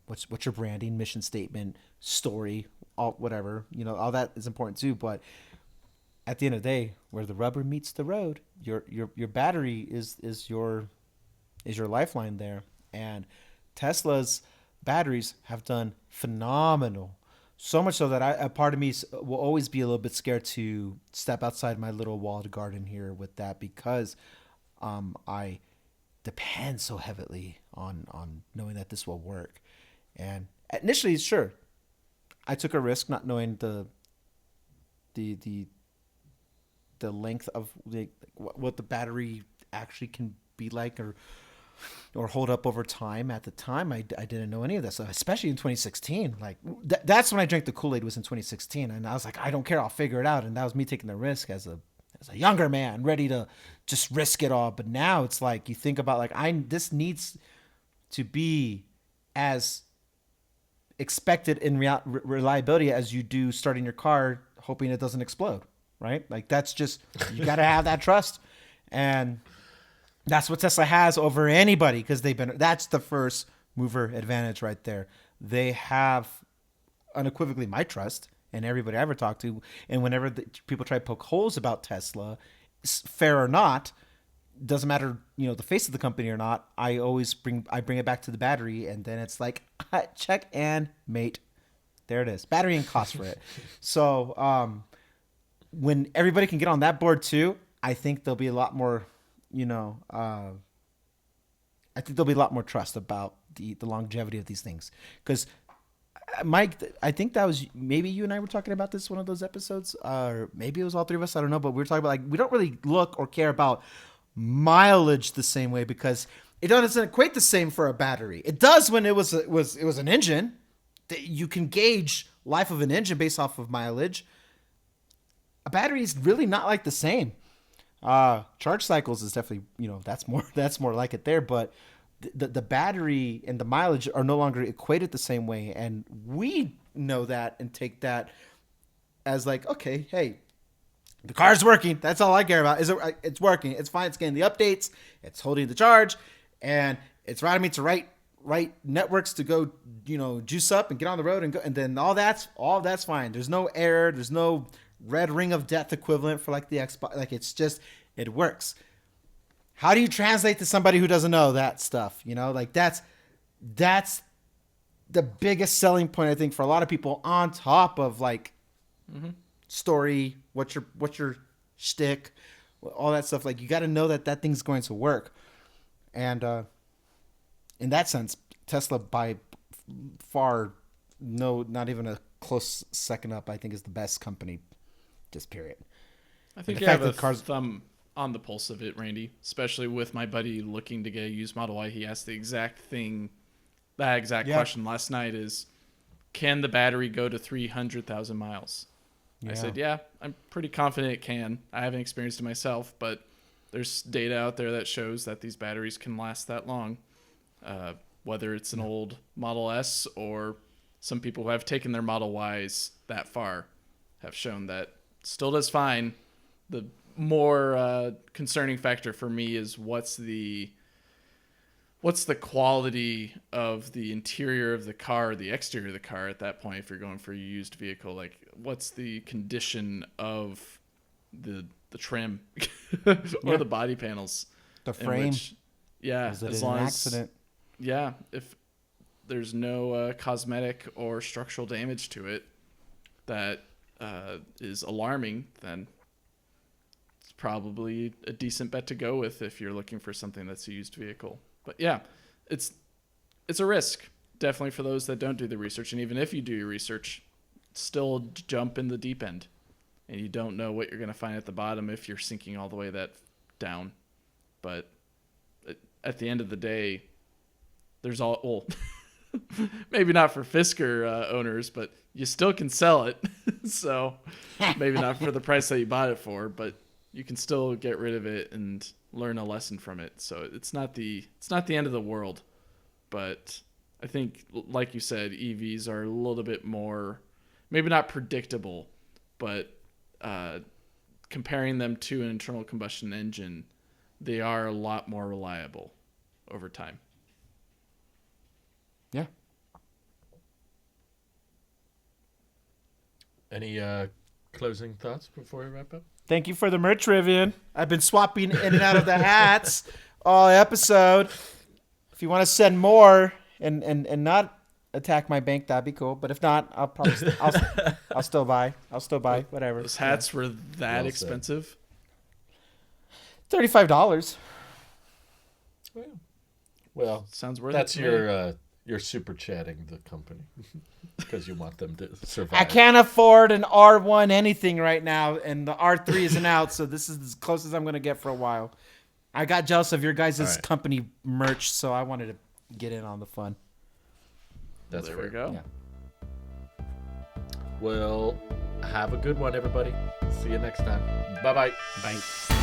what's your branding, mission statement, story, all whatever, all that is important too. But at the end of the day, where the rubber meets the road, your battery is your lifeline there. And Tesla's batteries have done phenomenal. So much so that a part of me will always be a little bit scared to step outside my little walled garden here with that, because I depend so heavily on knowing that this will work. And initially, sure, I took a risk not knowing the length of what the battery actually can be like or hold up over time. At the time, I didn't know any of this, especially in 2016. Like that's when I drank the Kool-Aid, was in 2016, and I was like, I don't care, I'll figure it out. And that was me taking the risk as a younger man, ready to just risk it all. But now it's like, you think about like, this needs to be as expected in reliability as you do starting your car hoping it doesn't explode, right? Like that's just, you got to have that trust. And that's what Tesla has over anybody, because that's the first mover advantage right there. They have unequivocally my trust, and everybody I ever talked to. And whenever people try to poke holes about Tesla, fair or not, doesn't matter, the face of the company or not, I bring it back to the battery, and then it's like, check and mate. There it is. Battery and cost for it. So when everybody can get on that board too, I think there'll be a lot more, I think there'll be a lot more trust about the longevity of these things. Because Mike, I think that was maybe you and I were talking about this one of those episodes, or maybe it was all three of us. I don't know, but we were talking about like, we don't really look or care about mileage the same way, because it doesn't equate the same for a battery. It does when it was an engine. You can gauge life of an engine based off of mileage. A battery is really not like the same. Charge cycles is definitely, that's more like it there, but the battery and the mileage are no longer equated the same way. And we know that and take that as like, okay, hey, the car's working. That's all I care about. It's working. It's fine. It's getting the updates. It's holding the charge, and it's routing me to right networks to go, juice up and get on the road and go. And then all that's fine. There's no error. There's no red ring of death equivalent for like the Xbox. Like it's just, it works. How do you translate to somebody who doesn't know that stuff? Like that's the biggest selling point, I think, for a lot of people, on top of like story, what's your shtick, all that stuff. Like you got to know that thing's going to work. And in that sense, Tesla by far, not even a close second up, I think is the best company, just period. I think you have a thumb on the pulse of it, Randy, especially with my buddy looking to get a used Model Y. He asked the exact thing, that exact question last night is, can the battery go to 300,000 miles? Yeah. I said, yeah, I'm pretty confident it can. I haven't experienced it myself, but there's data out there that shows that these batteries can last that long. Whether it's an old Model S or some people who have taken their Model Ys that far have shown that still does fine. The more concerning factor for me is what's the quality of the interior of the car, the exterior of the car at that point. If you're going for a used vehicle, like what's the condition of the trim or the body panels, the frame. As long as if there's no cosmetic or structural damage to it that is alarming, then it's probably a decent bet to go with if you're looking for something that's a used vehicle. But yeah, it's a risk, definitely, for those that don't do the research. And even if you do your research, still jump in the deep end, and you don't know what you're going to find at the bottom if you're sinking all the way that down. But at the end of the day, there's maybe not for Fisker owners, but you still can sell it. So maybe not for the price that you bought it for, but you can still get rid of it and learn a lesson from it. So it's not the end of the world, but I think, like you said, EVs are a little bit more, maybe not predictable, but comparing them to an internal combustion engine, they are a lot more reliable over time. Yeah. Any closing thoughts before we wrap up? Thank you for the merch, Rivian. I've been swapping in and out of the hats all episode. If you want to send more and not attack my bank, that'd be cool. But if not, I'll probably I'll still buy. I'll still buy whatever. Those hats were that Well expensive? $35. Well, Sounds worth that's it to me. your super chatting the company because you want them to survive. I can't afford an R1 anything right now, and the R3 isn't out, so this is as close as I'm going to get for a while. I got jealous of your guys' All right. company merch, so I wanted to get in on the fun. That's There fair. we go. Yeah. Well, have a good one, everybody. See you next time. Bye-bye. Bye.